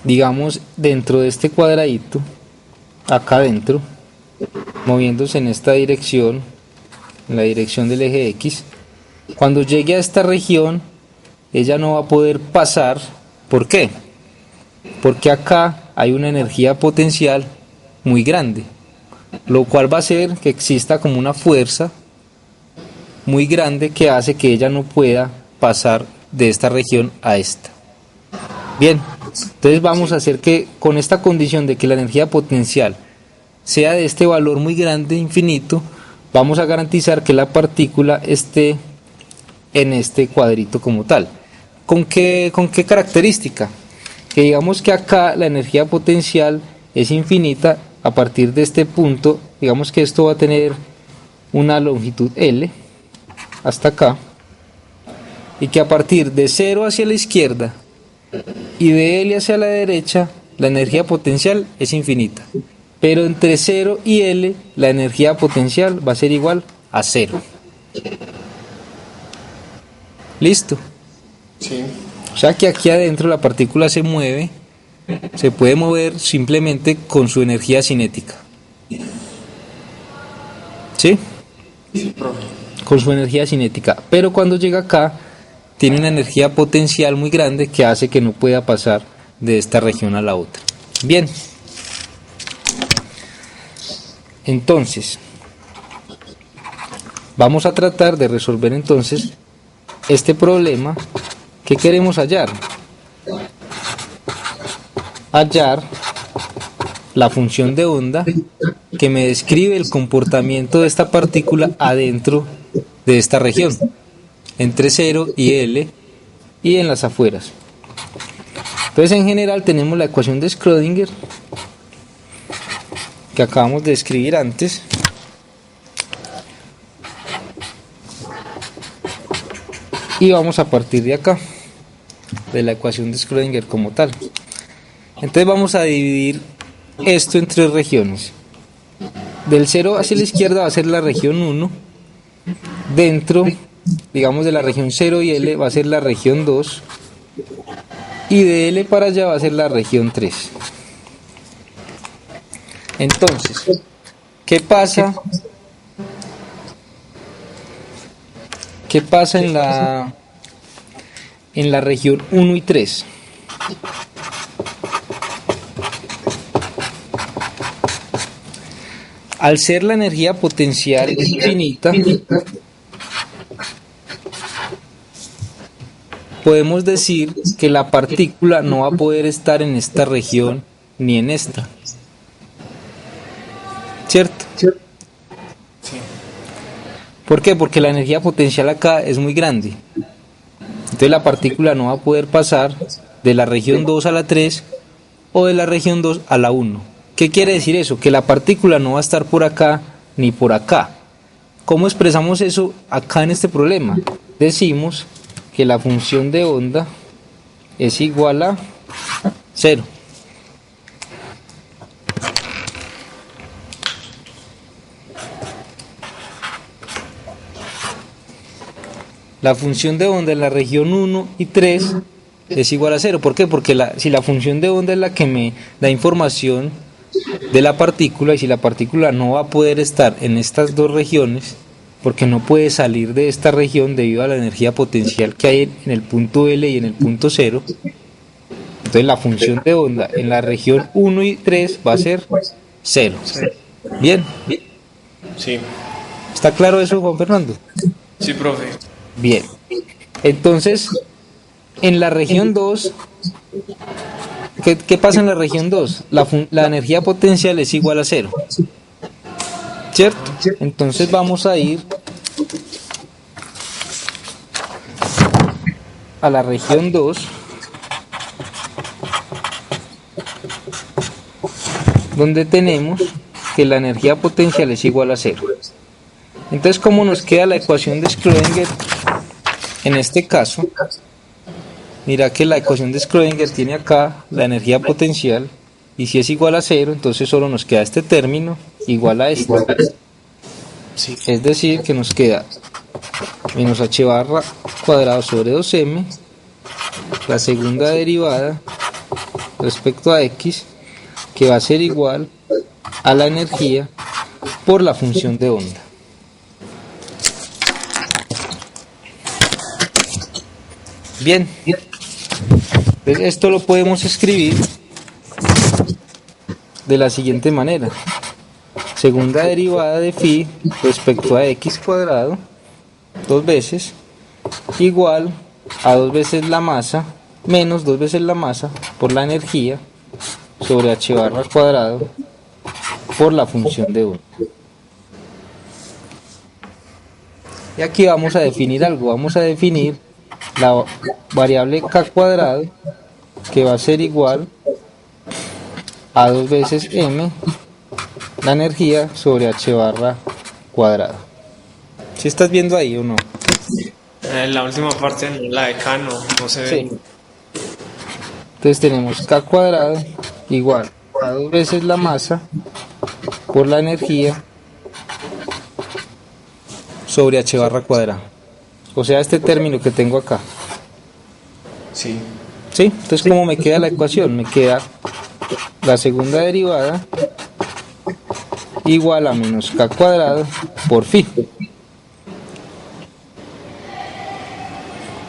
digamos, dentro de este cuadradito, acá adentro, moviéndose en esta dirección, en la dirección del eje X, cuando llegue a esta región, ella no va a poder pasar. ¿Por qué? Porque acá hay una energía potencial muy grande, lo cual va a hacer que exista como una fuerza muy grande que hace que ella no pueda pasar de esta región a esta. Bien, entonces vamos a hacer que con esta condición de que la energía potencial sea de este valor muy grande, infinito, vamos a garantizar que la partícula esté en este cuadrito como tal. ¿Con qué característica? Que digamos que acá la energía potencial es infinita a partir de este punto. Digamos que esto va a tener una longitud L hasta acá, y que a partir de 0 hacia la izquierda y de L hacia la derecha la energía potencial es infinita, pero entre 0 y L la energía potencial va a ser igual a 0. ¿Listo? Sí. O sea que aquí adentro la partícula se mueve, se puede mover simplemente con su energía cinética. ¿Sí? Sí, profe. Con su energía cinética. Pero cuando llega acá, tiene una energía potencial muy grande que hace que no pueda pasar de esta región a la otra. Bien. Entonces, vamos a tratar de resolver entonces este problema. ¿Qué queremos hallar? Hallar la función de onda que me describe el comportamiento de esta partícula adentro de esta región, entre 0 y L y en las afueras. Entonces, en general tenemos la ecuación de Schrödinger que acabamos de escribir antes. Y vamos a partir de acá, de la ecuación de Schrödinger como tal. Entonces vamos a dividir esto en tres regiones. Del 0 hacia la izquierda va a ser la región 1. Dentro, digamos, de la región 0 y L va a ser la región 2. Y de L para allá va a ser la región 3. Entonces, ¿qué pasa? ¿Qué pasa en la región 1 y 3? Al ser la energía potencial infinita, podemos decir que la partícula no va a poder estar en esta región ni en esta. ¿Cierto? Sí. ¿Por qué? Porque la energía potencial acá es muy grande. Entonces la partícula no va a poder pasar de la región 2 a la 3 o de la región 2 a la 1. ¿Qué quiere decir eso? Que la partícula no va a estar por acá ni por acá. ¿Cómo expresamos eso acá en este problema? Decimos que la función de onda es igual a 0. La función de onda en la región 1 y 3 es igual a 0. ¿Por qué? Porque si la función de onda es la que me da información de la partícula, y si la partícula no va a poder estar en estas dos regiones, porque no puede salir de esta región debido a la energía potencial que hay en el punto L y en el punto 0, entonces la función de onda en la región 1 y 3 va a ser 0. ¿Bien? Sí. ¿Está claro eso, Juan Fernando? Sí, profe. Bien. Entonces, en la región 2, ¿qué pasa en la región 2? La energía potencial es igual a 0. ¿cierto? Entonces vamos a ir a la región 2, donde tenemos que la energía potencial es igual a 0. Entonces, ¿cómo nos queda la ecuación de Schrödinger? En este caso, mira que la ecuación de Schrödinger tiene acá la energía potencial, y si es igual a 0, entonces solo nos queda este término igual a este. Sí. Es decir, que nos queda menos h barra cuadrado sobre 2m, la segunda derivada respecto a x, que va a ser igual a la energía por la función de onda. Bien, esto lo podemos escribir de la siguiente manera: segunda derivada de phi respecto a x cuadrado, 2 veces, igual a 2 veces la masa, menos 2 veces la masa por la energía sobre h barra cuadrado por la función de onda. Y aquí vamos a definir algo, vamos a definir la variable k cuadrado, que va a ser igual a 2 veces m, la energía sobre h barra cuadrado. ¿Sí estás viendo ahí o no? La última parte, la de K, no se ve. Sí. Entonces tenemos k cuadrado igual a 2 veces la masa por la energía sobre h barra cuadrado. O sea, este término que tengo acá. Sí. ¿Sí? Entonces, ¿cómo me queda la ecuación? Me queda la segunda derivada igual a menos k cuadrado por phi.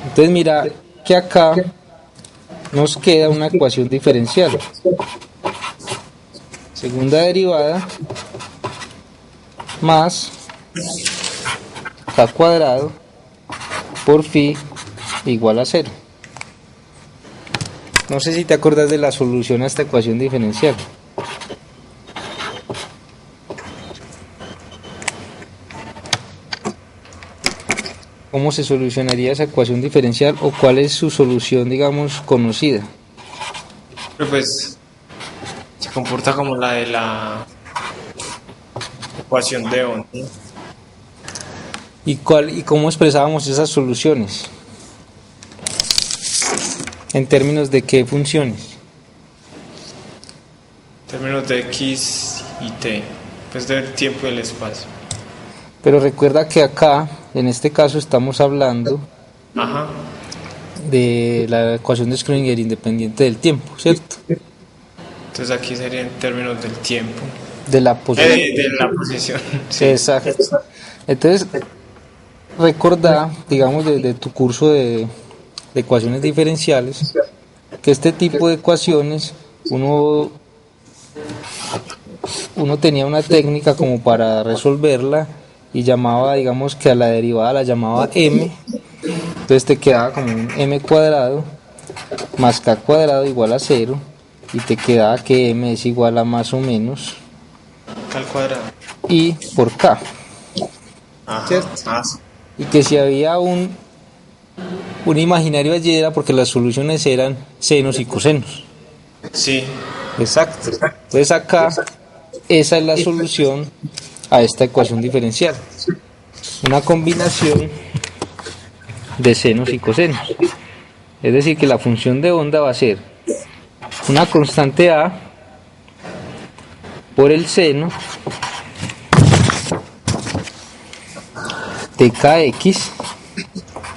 Entonces mira que acá nos queda una ecuación diferencial. Segunda derivada más k cuadrado por phi igual a 0. No sé si te acuerdas de la solución a esta ecuación diferencial. ¿Cómo se solucionaría esa ecuación diferencial, o cuál es su solución, digamos, conocida? Pero pues se comporta como la de la ecuación de onda. ¿Y cómo expresábamos esas soluciones? En términos de qué funciones. En términos de X y T, pues del tiempo y el espacio. Pero recuerda que acá, en este caso, estamos hablando Ajá. de la ecuación de Schrödinger independiente del tiempo, ¿cierto? Entonces aquí sería en términos del tiempo. De la posición. De la posición. Sí. Exacto. Entonces, recordá, digamos, de tu curso de ecuaciones diferenciales, que este tipo de ecuaciones uno tenía una técnica como para resolverla, y llamaba, digamos, que a la derivada la llamaba m. Entonces te quedaba como un m cuadrado más k cuadrado igual a 0, y te quedaba que m es igual a más o menos K al cuadrado. i por k. Ajá. ¿Cierto? Ah, Y que si había un imaginario allí, era porque las soluciones eran senos y cosenos. sí. Exacto. Entonces acá esa es la solución a esta ecuación diferencial, una combinación de senos y cosenos. Es decir, que la función de onda va a ser una constante a por el seno de kx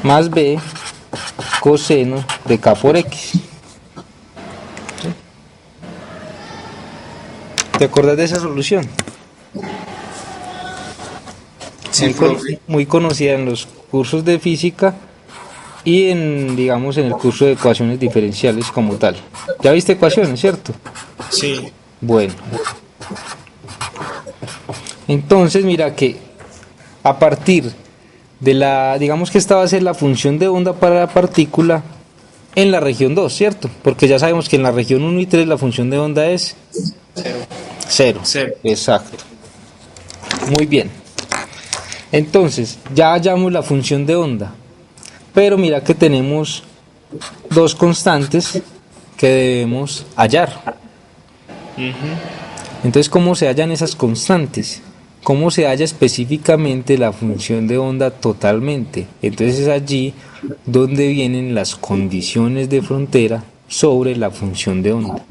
más b coseno de k por x. ¿Te acuerdas de esa solución? Sí, Muy conocida en los cursos de física y digamos, en el curso de ecuaciones diferenciales como tal. ¿Ya viste ecuaciones, cierto? sí. Bueno. Entonces, mira que a partir de digamos que esta va a ser la función de onda para la partícula en la región 2, ¿cierto? Porque ya sabemos que en la región 1 y 3 la función de onda es Cero. 0. Cero. Exacto. Muy bien. Entonces, ya hallamos la función de onda. Pero mira que tenemos dos constantes que debemos hallar. Entonces, ¿cómo se hallan esas constantes? ¿Cómo se halla específicamente la función de onda totalmente? Entonces es allí donde vienen las condiciones de frontera sobre la función de onda.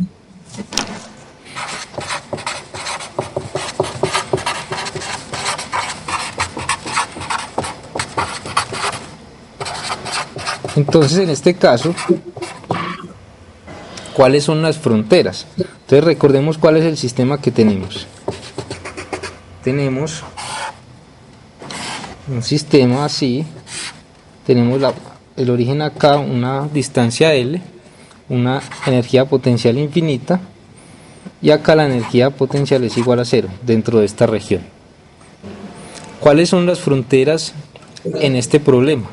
Entonces, en este caso, ¿cuáles son las fronteras? Entonces, recordemos cuál es el sistema que tenemos. Tenemos un sistema así, tenemos el origen acá, una distancia L, una energía potencial infinita, y acá la energía potencial es igual a 0 dentro de esta región. ¿Cuáles son las fronteras en este problema?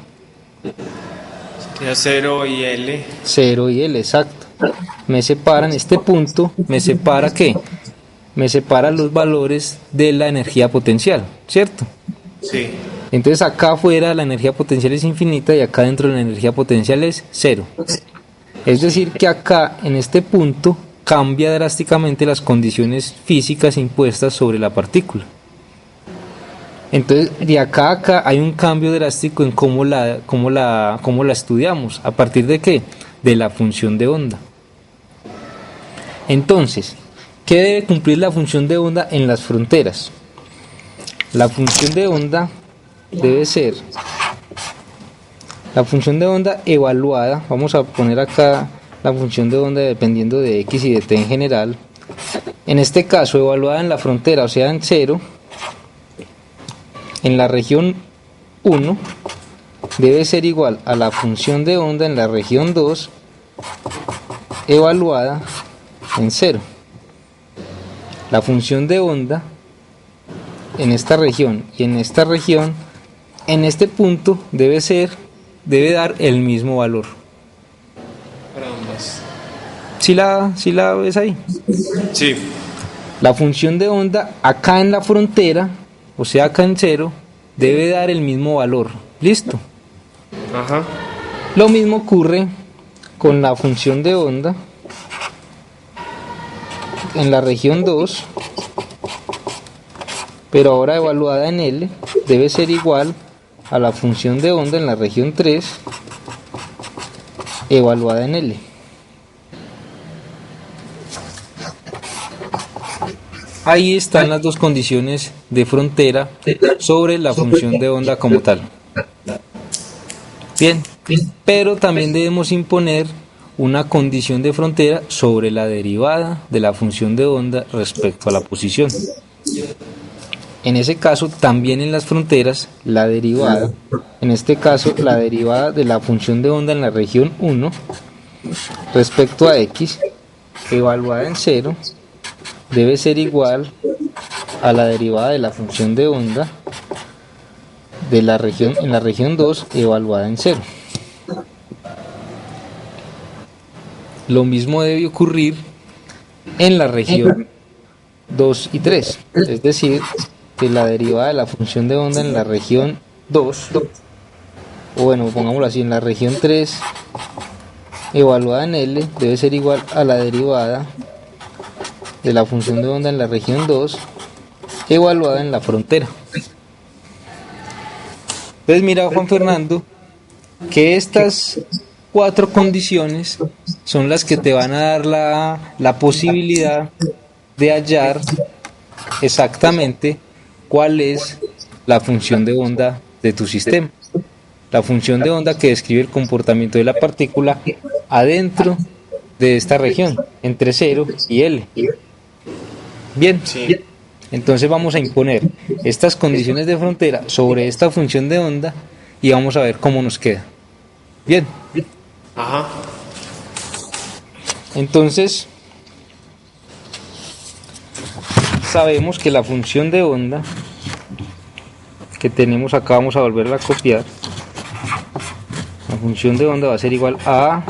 Sería 0 y L. 0 y L, exacto. Me separan este punto, ¿me separa qué? Me separa los valores de la energía potencial, ¿cierto? Sí. Entonces acá afuera la energía potencial es infinita y acá dentro la energía potencial es 0. Es decir que acá en este punto cambia drásticamente las condiciones físicas impuestas sobre la partícula. Entonces de acá a acá hay un cambio drástico en cómo la estudiamos. ¿A partir de qué? De la función de onda. Entonces, ¿qué debe cumplir la función de onda en las fronteras? La función de onda debe ser la función de onda evaluada. Vamos a poner acá la función de onda dependiendo de x y de t en general. En este caso, evaluada en la frontera, o sea en 0, en la región 1, debe ser igual a la función de onda en la región 2, evaluada en 0. La función de onda en esta región y en esta región, en este punto debe dar el mismo valor. Para ambas. ¿Sí la ves ahí? Sí. La función de onda acá en la frontera, o sea acá en 0, debe dar el mismo valor. ¿Listo? Ajá. Lo mismo ocurre con la función de onda en la región 2, pero ahora evaluada en L, debe ser igual a la función de onda en la región 3, evaluada en L. Ahí están las dos condiciones de frontera sobre la función de onda como tal. Bien, pero también debemos imponer una condición de frontera sobre la derivada de la función de onda respecto a la posición. En ese caso, también en las fronteras, la derivada, en este caso, la derivada de la función de onda en la región 1 respecto a x, evaluada en 0, debe ser igual a la derivada de la función de onda de la región, en la región 2, evaluada en 0. Lo mismo debe ocurrir en la región 2 y 3, es decir, que la derivada de la función de onda en la región 2, o bueno, pongámoslo así, en la región 3, evaluada en L, debe ser igual a la derivada de la función de onda en la región 2, evaluada en la frontera. Entonces mira, Juan Fernando, que estas 4 condiciones son las que te van a dar la posibilidad de hallar exactamente cuál es la función de onda de tu sistema. La función de onda que describe el comportamiento de la partícula adentro de esta región, entre 0 y L. Bien, Sí. entonces vamos a imponer estas condiciones de frontera sobre esta función de onda y vamos a ver cómo nos queda. Bien. Ajá. Entonces, sabemos que la función de onda que tenemos acá, vamos a volverla a copiar. La función de onda va a ser igual a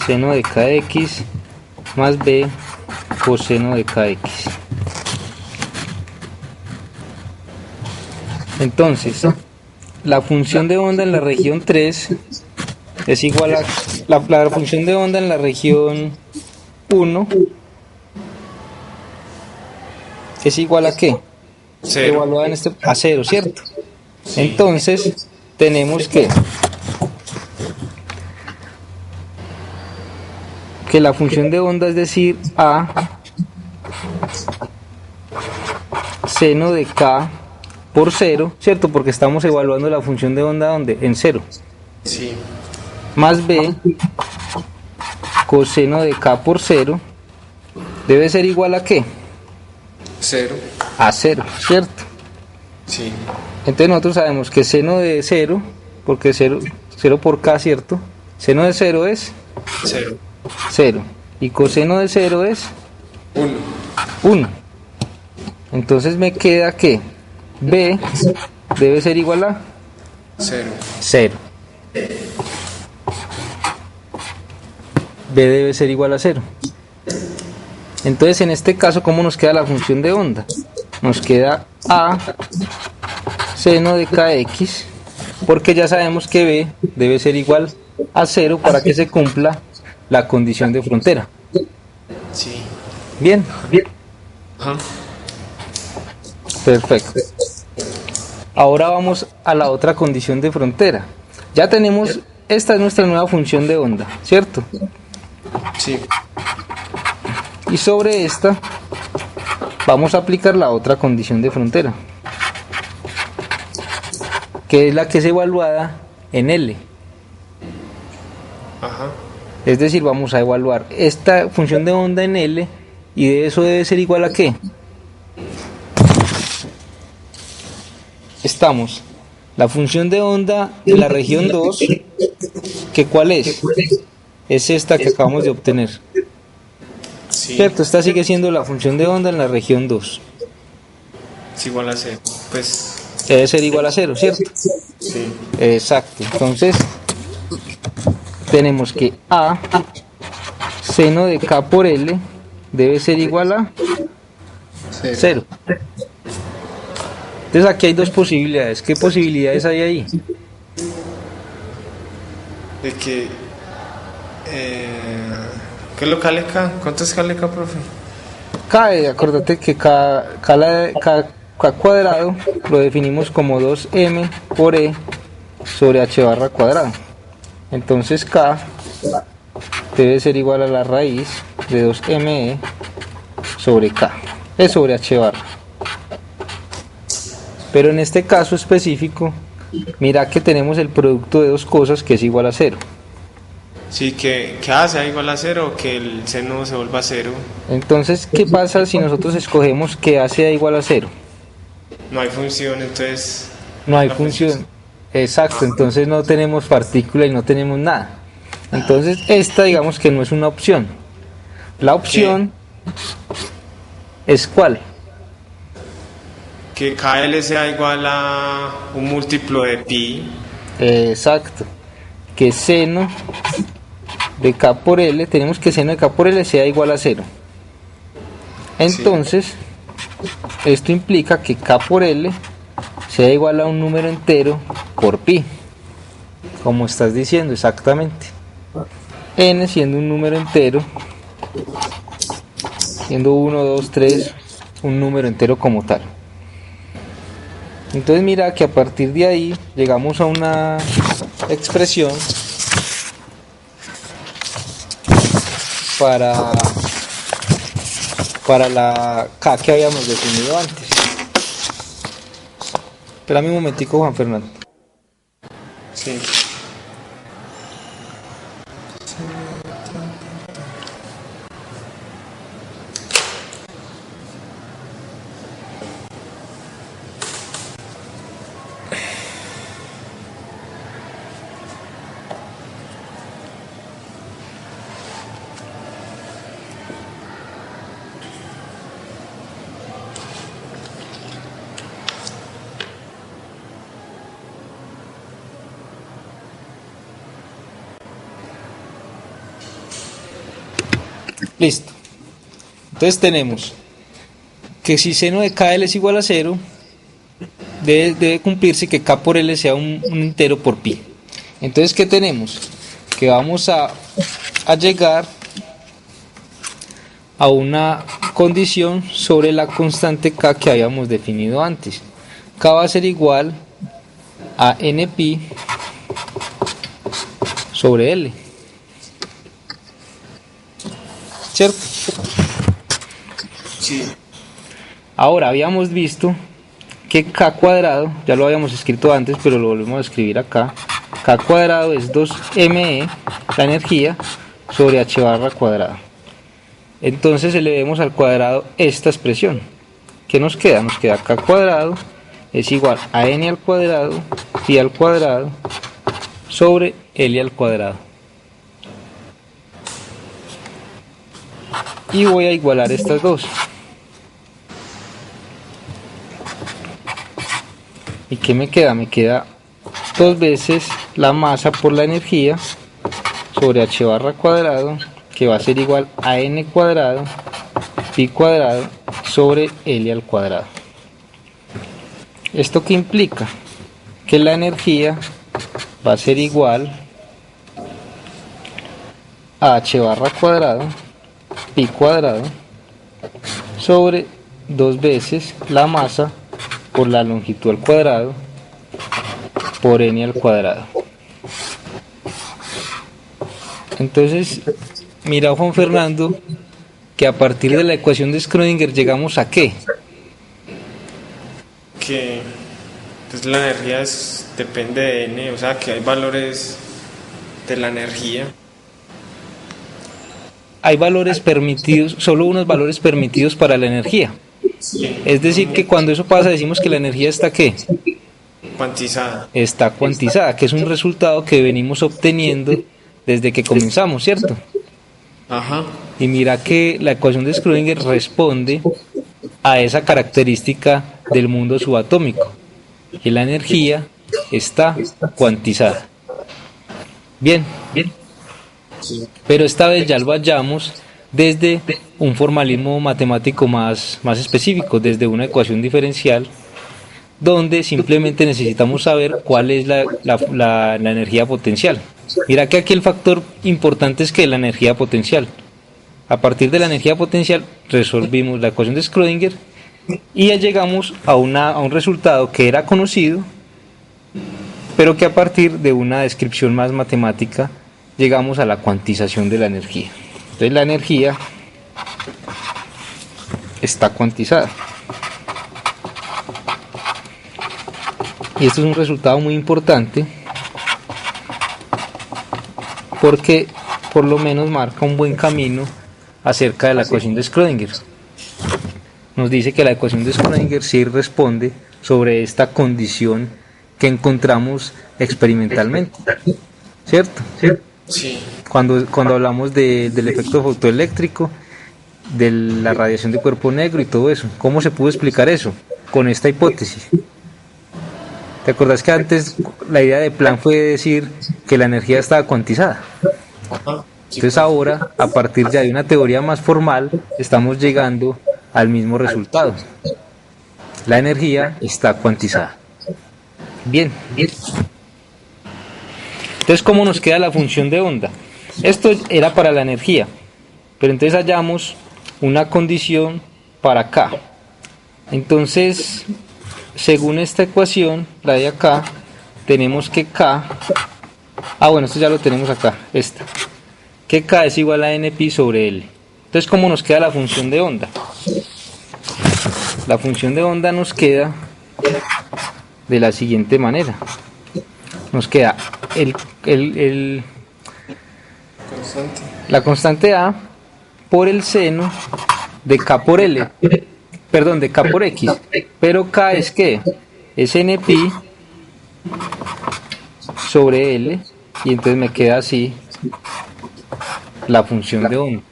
seno de kx más b coseno de kx. Entonces, la función de onda en la región 3 es igual a la función de onda en la región 1 es igual a ¿qué? Cero. Evaluada en a 0, ¿cierto? Sí. Entonces, tenemos que la función de onda es decir a seno de k por 0, ¿cierto? Porque estamos evaluando la función de onda ¿dónde? En 0. Sí. Más b coseno de k por 0 debe ser igual a ¿qué? Cero. A 0, ¿cierto? Sí. Entonces nosotros sabemos que seno de 0, porque 0 por k, ¿cierto? Seno de 0 es Cero. 0 y coseno de 0 es Uno. 1. Entonces me queda que b debe ser igual a Cero. 0. B debe ser igual a 0. Entonces en este caso, ¿cómo nos queda la función de onda? Nos queda a seno de kx, porque ya sabemos que b debe ser igual a 0 para que se cumpla la condición de frontera. Sí. Bien, Ajá. perfecto. Ahora vamos a la otra condición de frontera. Ya tenemos, esta es nuestra nueva función de onda, ¿cierto? Sí. Y sobre esta vamos a aplicar la otra condición de frontera, que es la que es evaluada en L. Ajá. Es decir, vamos a evaluar esta función de onda en L y de eso debe ser igual a ¿qué? Estamos, la función de onda en la región 2, ¿que cuál es? Es esta que acabamos de obtener. Sí. ¿Cierto? Esta sigue siendo la función de onda en la región 2. Es igual a cero. Pues. Debe ser igual a 0, ¿cierto? Sí. Exacto. Entonces, tenemos que a seno de k por L debe ser igual a 0. Entonces aquí hay dos posibilidades. ¿Qué posibilidades hay ahí? De que. ¿Qué es lo K? ¿Cuánto es K, profe? K, acuérdate que K cuadrado lo definimos como 2m por e sobre h barra cuadrada. Entonces K debe ser igual a la raíz de 2me sobre K, es sobre h barra. Pero en este caso específico, mira que tenemos el producto de dos cosas que es igual a 0. Sí, que A sea igual a cero o que el seno se vuelva cero. Entonces, ¿qué pasa si nosotros escogemos que A sea igual a 0? No hay función, entonces. No hay la función. Exacto, entonces no tenemos partícula y no tenemos nada. Entonces, esta digamos que no es una opción. La opción es ¿cuál? Que KL sea igual a un múltiplo de pi. Exacto. Que seno de K por L, tenemos que seno de K por L sea igual a 0. Entonces, esto implica que K por L sea igual a un número entero por pi, como estás diciendo exactamente. N siendo un número entero, siendo 1, 2, 3, un número entero como tal. Entonces mira que a partir de ahí llegamos a una expresión para la K que habíamos definido antes. Espérame un momentico, Juan Fernando. Sí. Listo. Entonces tenemos que si seno de KL es igual a 0, debe cumplirse que K por L sea un entero por pi. Entonces, ¿qué tenemos? Que vamos a llegar a una condición sobre la constante K que habíamos definido antes. K va a ser igual a NP sobre L, ¿cierto? Sí. Ahora habíamos visto que K cuadrado, ya lo habíamos escrito antes, pero lo volvemos a escribir acá. K cuadrado es 2me, la energía, sobre h barra cuadrada. Entonces elevemos al cuadrado esta expresión. ¿Qué nos queda? Nos queda K cuadrado es igual a n al cuadrado, pi al cuadrado, sobre L al cuadrado. Y voy a igualar estas dos. ¿Y qué me queda? Me queda 2 veces la masa por la energía sobre h barra cuadrado, que va a ser igual a n cuadrado, pi cuadrado, sobre L al cuadrado. ¿Esto qué implica? Que la energía va a ser igual a h barra cuadrado, pi cuadrado, sobre 2 veces la masa por la longitud al cuadrado, por n al cuadrado. Entonces, mira, Juan Fernando, que a partir de la ecuación de Schrödinger llegamos a ¿qué? Que pues, la energía depende de n, o sea que hay valores de la energía. Hay valores permitidos, solo unos valores permitidos para la energía. Es decir, que cuando eso pasa decimos que la energía está ¿qué? Cuantizada. Está cuantizada, que es un resultado que venimos obteniendo desde que comenzamos, ¿cierto? Ajá. Y mira que la ecuación de Schrödinger responde a esa característica del mundo subatómico, que la energía está cuantizada. Bien, pero esta vez ya lo hallamos desde un formalismo matemático más específico, desde una ecuación diferencial, donde simplemente necesitamos saber cuál es la energía potencial. Mira que aquí el factor importante es que la energía potencial. A partir de la energía potencial resolvimos la ecuación de Schrödinger y ya llegamos a un resultado que era conocido, pero que a partir de una descripción más matemática llegamos a la cuantización de la energía. Entonces la energía está cuantizada. Y esto es un resultado muy importante porque por lo menos marca un buen camino acerca de la ecuación de Schrödinger. Nos dice que la ecuación de Schrödinger sí responde sobre esta condición que encontramos experimentalmente, ¿cierto? Sí. Cuando hablamos del efecto fotoeléctrico, de la radiación de cuerpo negro y todo eso. ¿Cómo se pudo explicar eso? Con esta hipótesis. ¿Te acordás que antes la idea de Planck fue decir que la energía estaba cuantizada? Entonces ahora, a partir ya de una teoría más formal, estamos llegando al mismo resultado. La energía está cuantizada. Bien. Entonces, ¿cómo nos queda la función de onda? Esto era para la energía, pero entonces hallamos una condición para K. Entonces, según esta ecuación, la de acá, tenemos que K, bueno, esto ya lo tenemos acá, esta, que K es igual a NP sobre L. Entonces, ¿cómo nos queda la función de onda? La función de onda nos queda de la siguiente manera. Nos queda la constante A por el seno de K por L, perdón, de K por X, pero K es ¿qué? Es NP sobre L, y entonces me queda así la función de onda.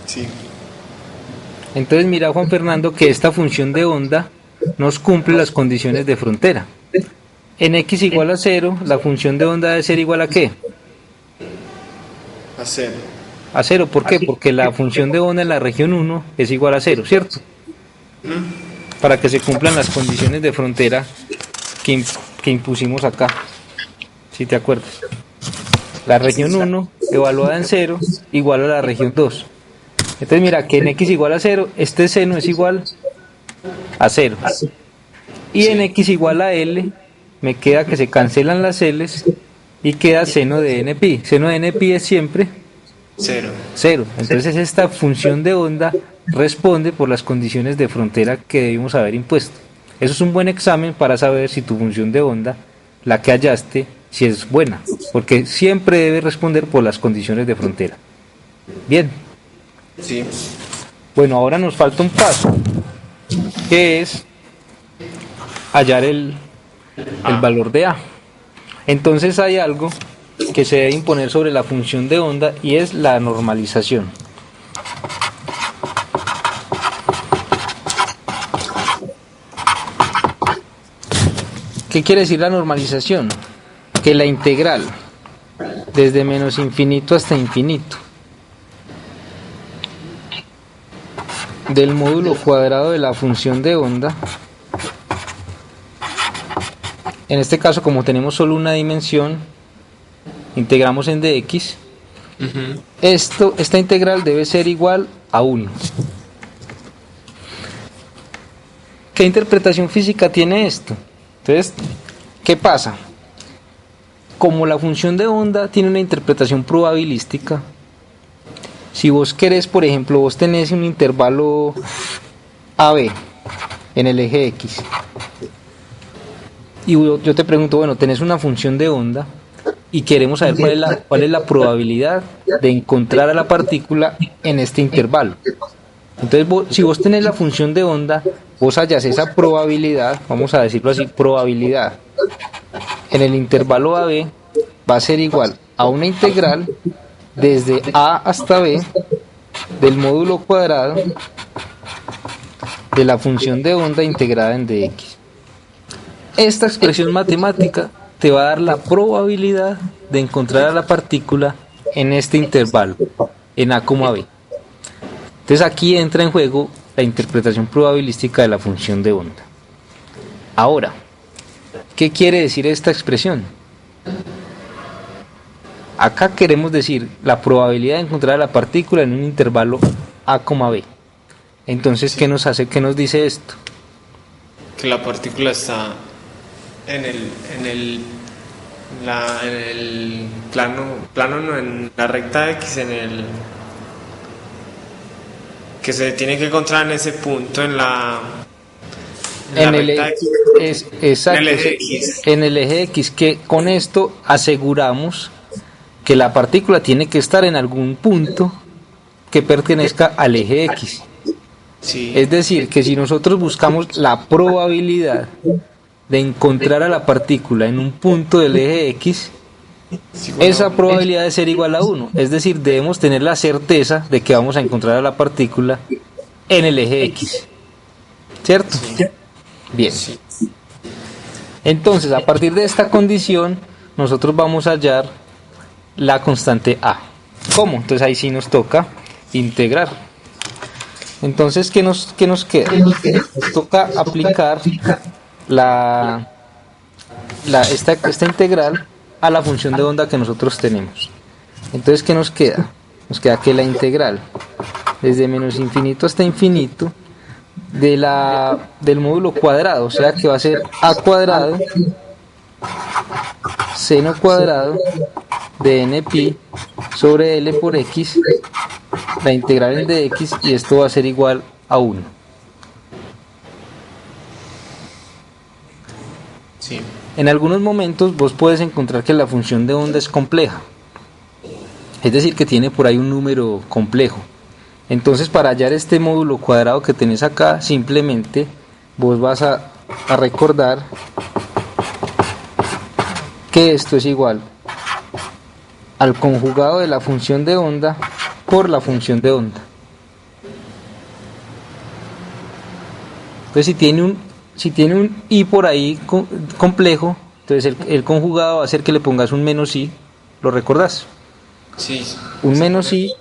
Sí. Entonces mira, Juan Fernando, que esta función de onda nos cumple las condiciones de frontera. En x igual a 0, la función de onda debe ser igual a ¿qué? A 0. A cero, ¿por qué? Porque la función de onda en la región 1 es igual a cero, ¿cierto? Para que se cumplan las condiciones de frontera que impusimos acá, si te acuerdas. La región 1 evaluada en 0 igual a la región 2. Entonces mira que en x igual a 0, este seno es igual a 0. Y en x igual a L, me queda que se cancelan las L's y queda seno de npi. Seno de npi es siempre 0. Entonces esta función de onda responde por las condiciones de frontera que debimos haber impuesto. Eso es un buen examen para saber si tu función de onda, la que hallaste, si es buena, porque siempre debe responder por las condiciones de frontera. Bien. Sí. Bueno, ahora nos falta un paso, que es hallar el valor de A. Entonces hay algo que se debe imponer sobre la función de onda y es la normalización. ¿Qué quiere decir la normalización? Que la integral desde menos infinito hasta infinito del módulo cuadrado de la función de onda, en este caso como tenemos solo una dimensión, integramos en dx, esta integral debe ser igual a 1. ¿Qué interpretación física tiene esto? Entonces, ¿qué pasa? Como la función de onda tiene una interpretación probabilística, si vos querés, por ejemplo, vos tenés un intervalo AB en el eje X, y yo te pregunto, bueno, tenés una función de onda y queremos saber cuál es la probabilidad de encontrar a la partícula en este intervalo. Entonces, si vos tenés la función de onda, vos hallás esa probabilidad, vamos a decirlo así, probabilidad en el intervalo AB va a ser igual a una integral desde A hasta B del módulo cuadrado de la función de onda integrada en dx. Esta expresión matemática te va a dar la probabilidad de encontrar a la partícula en este intervalo, en A, B. Entonces aquí entra en juego la interpretación probabilística de la función de onda. Ahora, ¿qué quiere decir esta expresión? Acá queremos decir la probabilidad de encontrar a la partícula en un intervalo A, B. Entonces, ¿qué nos hace? ¿Qué nos dice esto? Que la partícula está en la recta X, que se tiene que encontrar en ese punto en el eje X. En el eje X, que con esto aseguramos que la partícula tiene que estar en algún punto que pertenezca al eje X. Sí. Es decir, que si nosotros buscamos la probabilidad de encontrar a la partícula en un punto del eje X, esa probabilidad debe ser igual a 1. Es decir, debemos tener la certeza de que vamos a encontrar a la partícula en el eje X. ¿Cierto? Sí. Bien. Sí. Entonces, a partir de esta condición, nosotros vamos a hallar la constante A. ¿Cómo? Entonces ahí sí nos toca integrar. Entonces, ¿qué nos queda? Nos toca aplicar esta integral a la función de onda que nosotros tenemos. Entonces, ¿qué nos queda? Nos queda que la integral desde menos infinito hasta infinito del módulo cuadrado, o sea que va a ser A cuadrado seno cuadrado de npi sobre L por X, la integral en dx, y esto va a ser igual a 1. Sí. En algunos momentos vos puedes encontrar que la función de onda es compleja, es decir, que tiene por ahí un número complejo. Entonces, para hallar este módulo cuadrado que tenés acá, simplemente vos vas a recordar que esto es igual al conjugado de la función de onda por la función de onda. Entonces, si tiene un i por ahí complejo, entonces el conjugado va a hacer que le pongas un menos i. ¿Lo recordás? Sí. Un menos i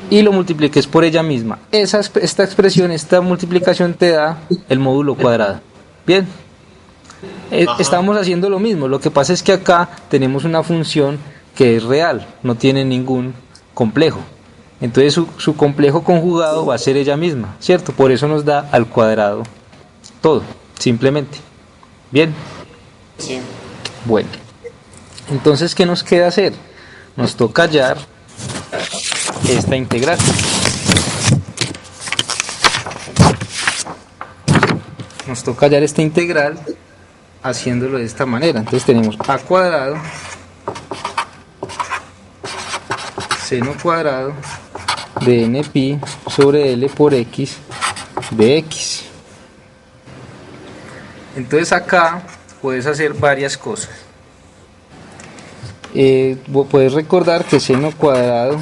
y lo multipliques por ella misma. Esta expresión, esta multiplicación te da el módulo cuadrado. Bien, estamos haciendo lo mismo, lo que pasa es que acá tenemos una función que es real, no tiene ningún complejo. Entonces su complejo conjugado va a ser ella misma, ¿cierto? Por eso nos da al cuadrado todo, simplemente. Bien. Sí. Bueno, entonces, ¿qué nos queda hacer? Nos toca hallar esta integral. Nos toca hallar esta integral haciéndolo de esta manera. Entonces tenemos a cuadrado seno cuadrado de n pi sobre L por X de X. Entonces acá puedes hacer varias cosas. Puedes recordar que seno cuadrado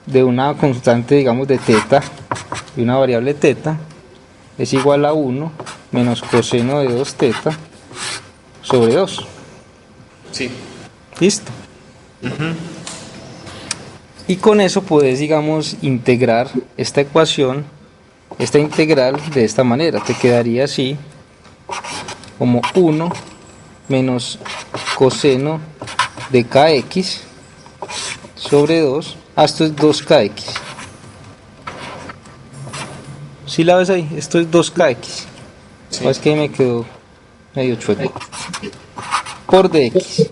de una constante, digamos, de teta, de una variable teta, es igual a 1 menos coseno de 2 teta sobre 2. Sí. Listo. Y con eso puedes, digamos, integrar esta ecuación, esta integral de esta manera. Te quedaría así, como 1 menos coseno de kx sobre 2, esto es 2kx. ¿Sí la ves ahí? Esto es 2kx. Sí. Es que me quedó medio chueco. Por dx.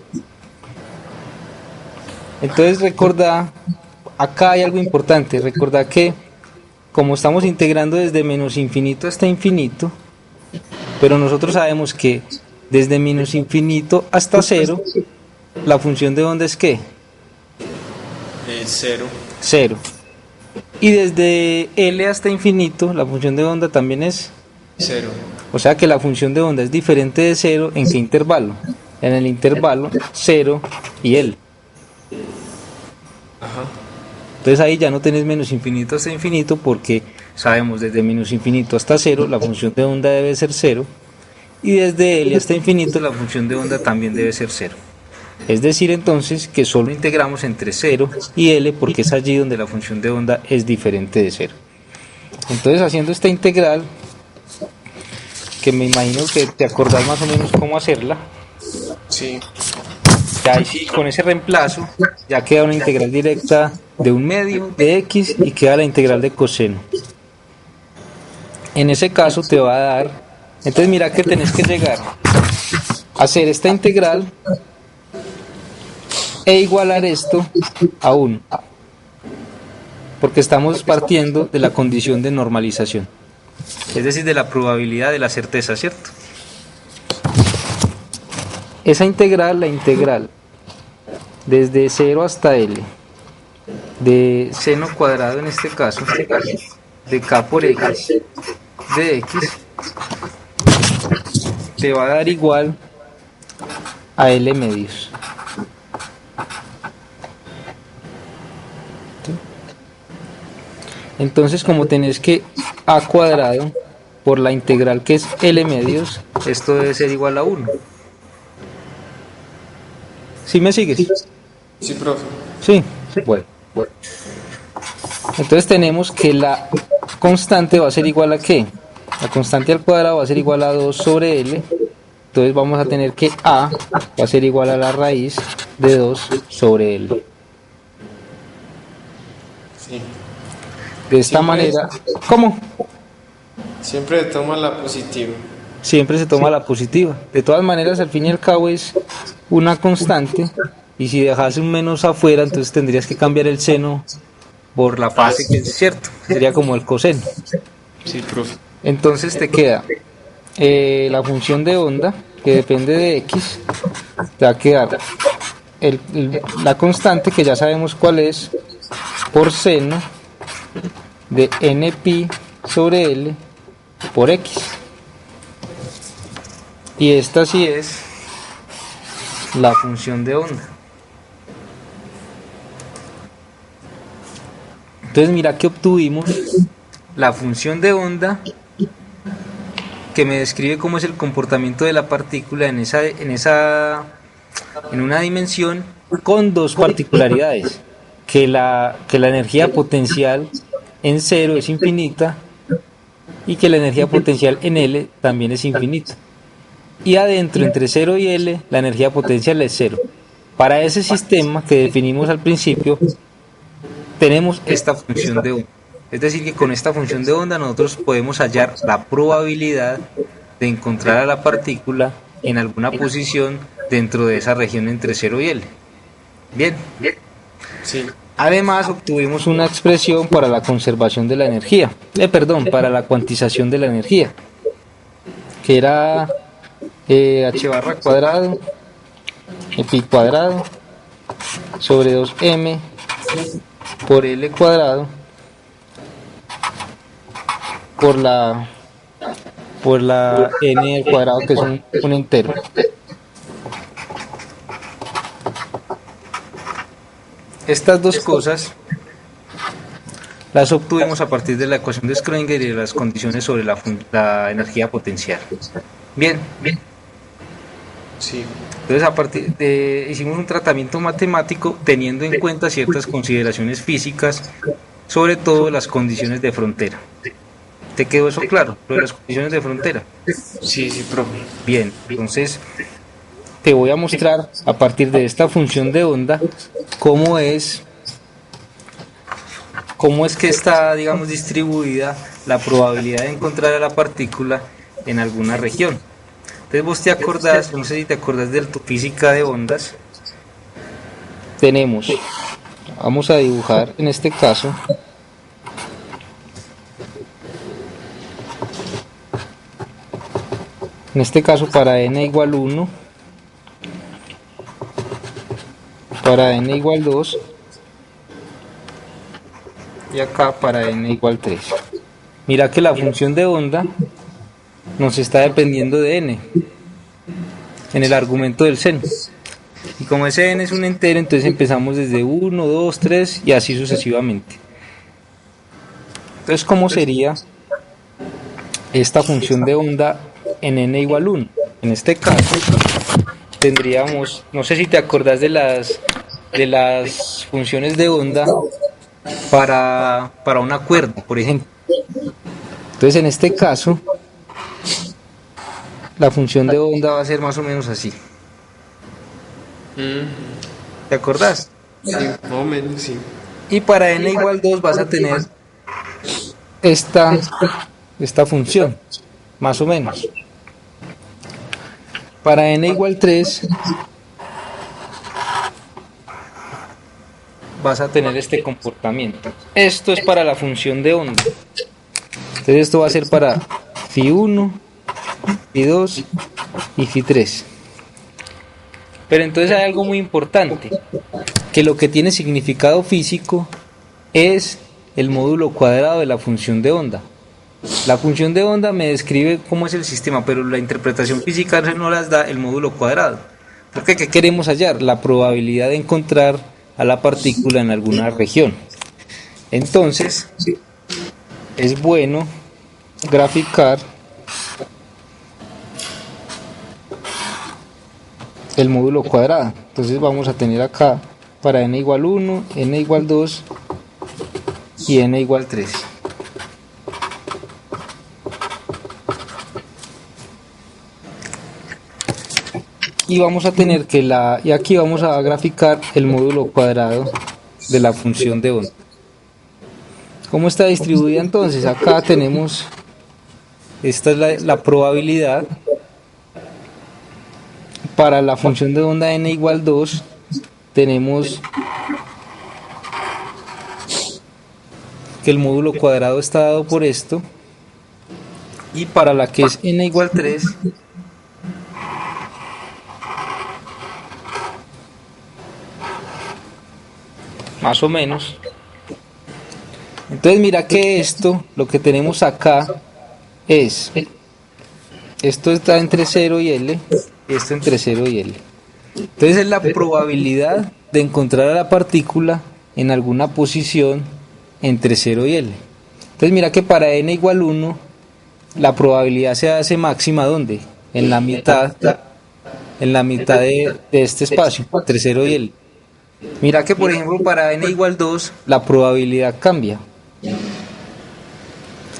Entonces recordá, acá hay algo importante, recordá que como estamos integrando desde menos infinito hasta infinito, pero nosotros sabemos que desde menos infinito hasta 0, la función de onda es ¿qué? 0. 0. Y desde L hasta infinito, la función de onda también es 0. O sea que la función de onda es diferente de 0, ¿en qué intervalo? En el intervalo 0 y L. Ajá. Entonces ahí ya no tenés menos infinito hasta infinito, porque sabemos desde menos infinito hasta 0 la función de onda debe ser 0, y desde L hasta infinito la función de onda también debe ser 0. Es decir, entonces, que solo integramos entre 0 y L, porque es allí donde la función de onda es diferente de 0. Entonces, haciendo esta integral, que me imagino que te acordás más o menos cómo hacerla. Sí. Ya ahí, con ese reemplazo, ya queda una integral directa de 1/2 de x y queda la integral de coseno. En ese caso te va a dar, entonces mira que tenés que llegar a hacer esta integral e igualar esto a 1, porque estamos partiendo de la condición de normalización, es decir, de la probabilidad de la certeza, ¿cierto? Esa integral, la integral desde 0 hasta L de seno cuadrado, en este caso de k por x de x, te va a dar igual a L medios. Entonces, como tenés que a cuadrado por la integral que es L medios, esto debe ser igual a 1. ¿Sí me sigues? Sí, profe. Sí, bueno. Entonces tenemos que la constante va a ser igual a ¿qué? La constante al cuadrado va a ser igual a 2 sobre L. Entonces vamos a tener que A va a ser igual a la raíz de 2 sobre L. Sí. De esta manera, ¿cómo? Siempre toma la positiva. Siempre se toma la positiva. De todas maneras, al fin y al cabo es una constante, y si dejas un menos afuera, entonces tendrías que cambiar el seno por la fase, que es cierto, sería como el coseno. Sí, profe. Entonces te queda la función de onda, que depende de x, te va a quedar la constante, que ya sabemos cuál es, por seno de n pi sobre L por x. Y esta sí es la función de onda. Entonces mira que obtuvimos la función de onda, que me describe cómo es el comportamiento de la partícula en una dimensión, con dos particularidades, que la energía potencial en 0 es infinita y que la energía potencial en L también es infinita. Y adentro, entre 0 y L, la energía potencial es 0. Para ese sistema que definimos al principio, tenemos esta función de onda. Es decir, que con esta función de onda nosotros podemos hallar la probabilidad de encontrar a la partícula en alguna posición dentro de esa región entre 0 y L. Bien. Sí. Además, obtuvimos una expresión para la conservación de la energía. Para la cuantización de la energía, que era h barra cuadrado, pi cuadrado, sobre 2m por L cuadrado, por la n al cuadrado, que es un entero. Estas dos cosas las obtuvimos a partir de la ecuación de Schrödinger y de las condiciones sobre la energía potencial. Bien. Sí. Entonces, hicimos un tratamiento matemático teniendo en cuenta ciertas consideraciones físicas, sobre todo las condiciones de frontera. ¿Te quedó eso claro? Lo de las condiciones de frontera. Sí, profe. Bien, entonces te voy a mostrar a partir de esta función de onda cómo es que está, digamos, distribuida la probabilidad de encontrar a la partícula en alguna región. Entonces vos te acordás, no sé si te acordás de tu física de ondas. Vamos a dibujar en este caso para n igual 1, para n igual 2 y acá para n igual 3. Mira que la función de onda nos está dependiendo de n en el argumento del seno, y como ese n es un entero, entonces empezamos desde 1, 2, 3 y así sucesivamente. Entonces, ¿cómo sería esta función de onda en n igual 1? En este caso tendríamos, no sé si te acordás de las funciones de onda para una cuerda, por ejemplo. Entonces, en este caso la función de onda va a ser más o menos así. ¿Te acordás? Sí, más o menos, sí. Y para n igual 2 vas a tener esta función, más o menos. Para n igual 3 vas a tener este comportamiento. Esto es para la función de onda. Entonces esto va a ser para phi 1, phi 2 y phi 3. Pero entonces hay algo muy importante, que lo que tiene significado físico es el módulo cuadrado de la función de onda. La función de onda me describe cómo es el sistema, pero la interpretación física no las da el módulo cuadrado. Porque ¿qué queremos hallar? La probabilidad de encontrar a la partícula en alguna región. Entonces, es bueno graficar el módulo cuadrado. Entonces vamos a tener acá para n igual 1, n igual 2 y n igual 3. Y vamos a tener y aquí vamos a graficar el módulo cuadrado de la función de onda. ¿Cómo está distribuida entonces? Acá tenemos, esta es la probabilidad para la función de onda n igual 2. Tenemos que el módulo cuadrado está dado por esto, y para la que es n igual 3 más o menos. Entonces mira que esto, lo que tenemos acá es, esto está entre 0 y L, esto entre 0 y L. Entonces es la probabilidad de encontrar a la partícula en alguna posición entre 0 y L. Entonces mira que para n igual 1 la probabilidad se hace máxima, ¿dónde? En la mitad de este espacio, entre 0 y L. Mira que por ejemplo para n igual 2 la probabilidad cambia.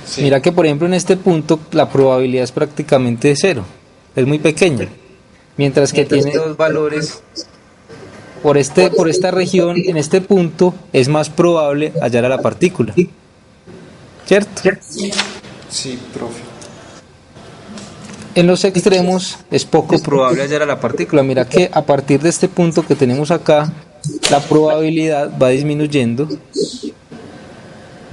Sí. Mira que por ejemplo en este punto la probabilidad es prácticamente de cero, es muy pequeña, mientras que tiene dos valores por esta región, en este punto es más probable hallar a la partícula, ¿cierto? Sí, profe. En los extremos es poco probable hallar a la partícula. Mira que a partir de este punto que tenemos acá, la probabilidad va disminuyendo,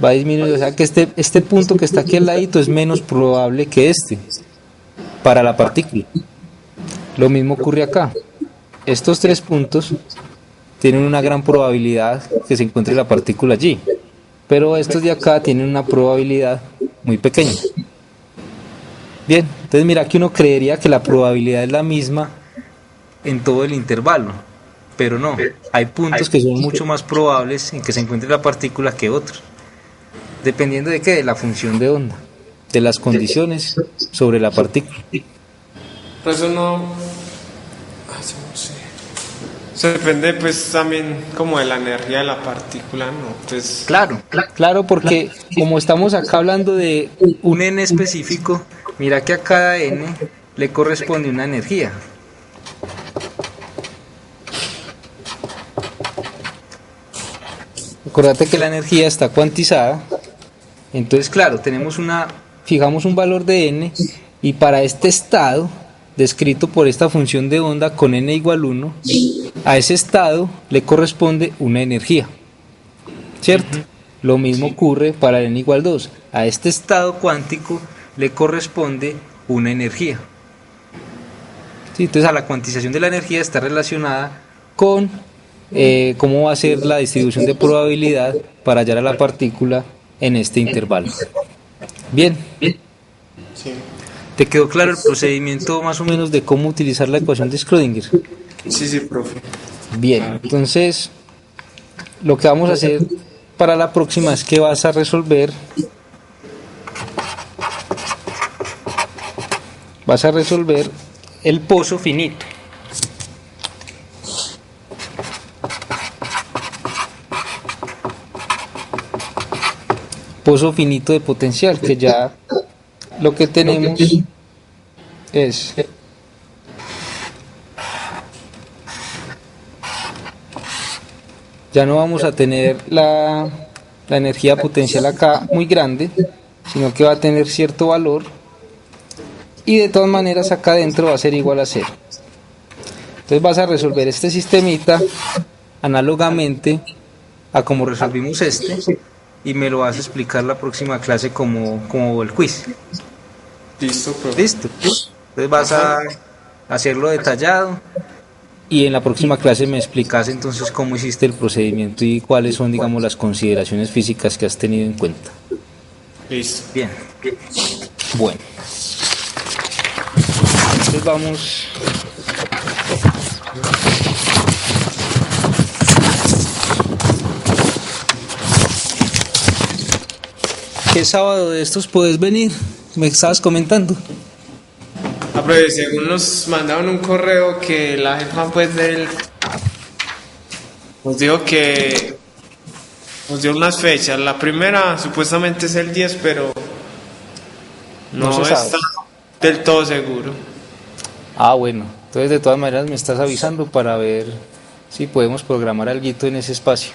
o sea que este punto que está aquí al ladito es menos probable que este para la partícula. Lo mismo ocurre acá. Estos tres puntos tienen una gran probabilidad que se encuentre la partícula allí, pero estos de acá tienen una probabilidad muy pequeña. Bien, entonces mira que uno creería que la probabilidad es la misma en todo el intervalo, pero no, hay puntos que son mucho más probables en que se encuentre la partícula que otros, dependiendo de qué, de la función de onda, de las condiciones sobre la partícula. Por eso no. Eso no sé. Eso depende, pues, también como de la energía de la partícula, ¿no? Pues. Claro, porque como estamos acá hablando de un n específico, mira que a cada n le corresponde una energía. Acuérdate que la energía está cuantizada. Entonces, claro, fijamos un valor de n y para este estado, descrito por esta función de onda con n igual 1, a ese estado le corresponde una energía, ¿cierto? Lo mismo ocurre para el n igual 2. A este estado cuántico le corresponde una energía. Sí, entonces a la cuantización de la energía está relacionada con cómo va a ser la distribución de probabilidad para hallar a la partícula en este intervalo. Bien. Sí. ¿Te quedó claro el procedimiento más o menos de cómo utilizar la ecuación de Schrödinger? Sí, profe. Bien, entonces lo que vamos a hacer para la próxima es que vas a resolver el pozo finito. Pozo finito de potencial, que ya lo que tenemos es ya no vamos a tener la energía potencial acá muy grande, sino que va a tener cierto valor y de todas maneras acá adentro va a ser igual a 0. Entonces vas a resolver este sistemita análogamente a como resolvimos este y me lo vas a explicar la próxima clase como el quiz. Listo, profe. Listo. Entonces vas a hacerlo detallado y en la próxima clase me explicas entonces cómo hiciste el procedimiento y cuáles son, digamos, las consideraciones físicas que has tenido en cuenta. Listo. Bien. Bueno. Entonces vamos. ¿Qué sábado de estos puedes venir? Me estabas comentando. Pero según nos mandaron un correo que la jefa pues nos dijo que nos dio unas fechas. La primera supuestamente es el 10, pero no se sabe. está del todo seguro. Ah, bueno. Entonces de todas maneras me estás avisando para ver si podemos programar alguito en ese espacio.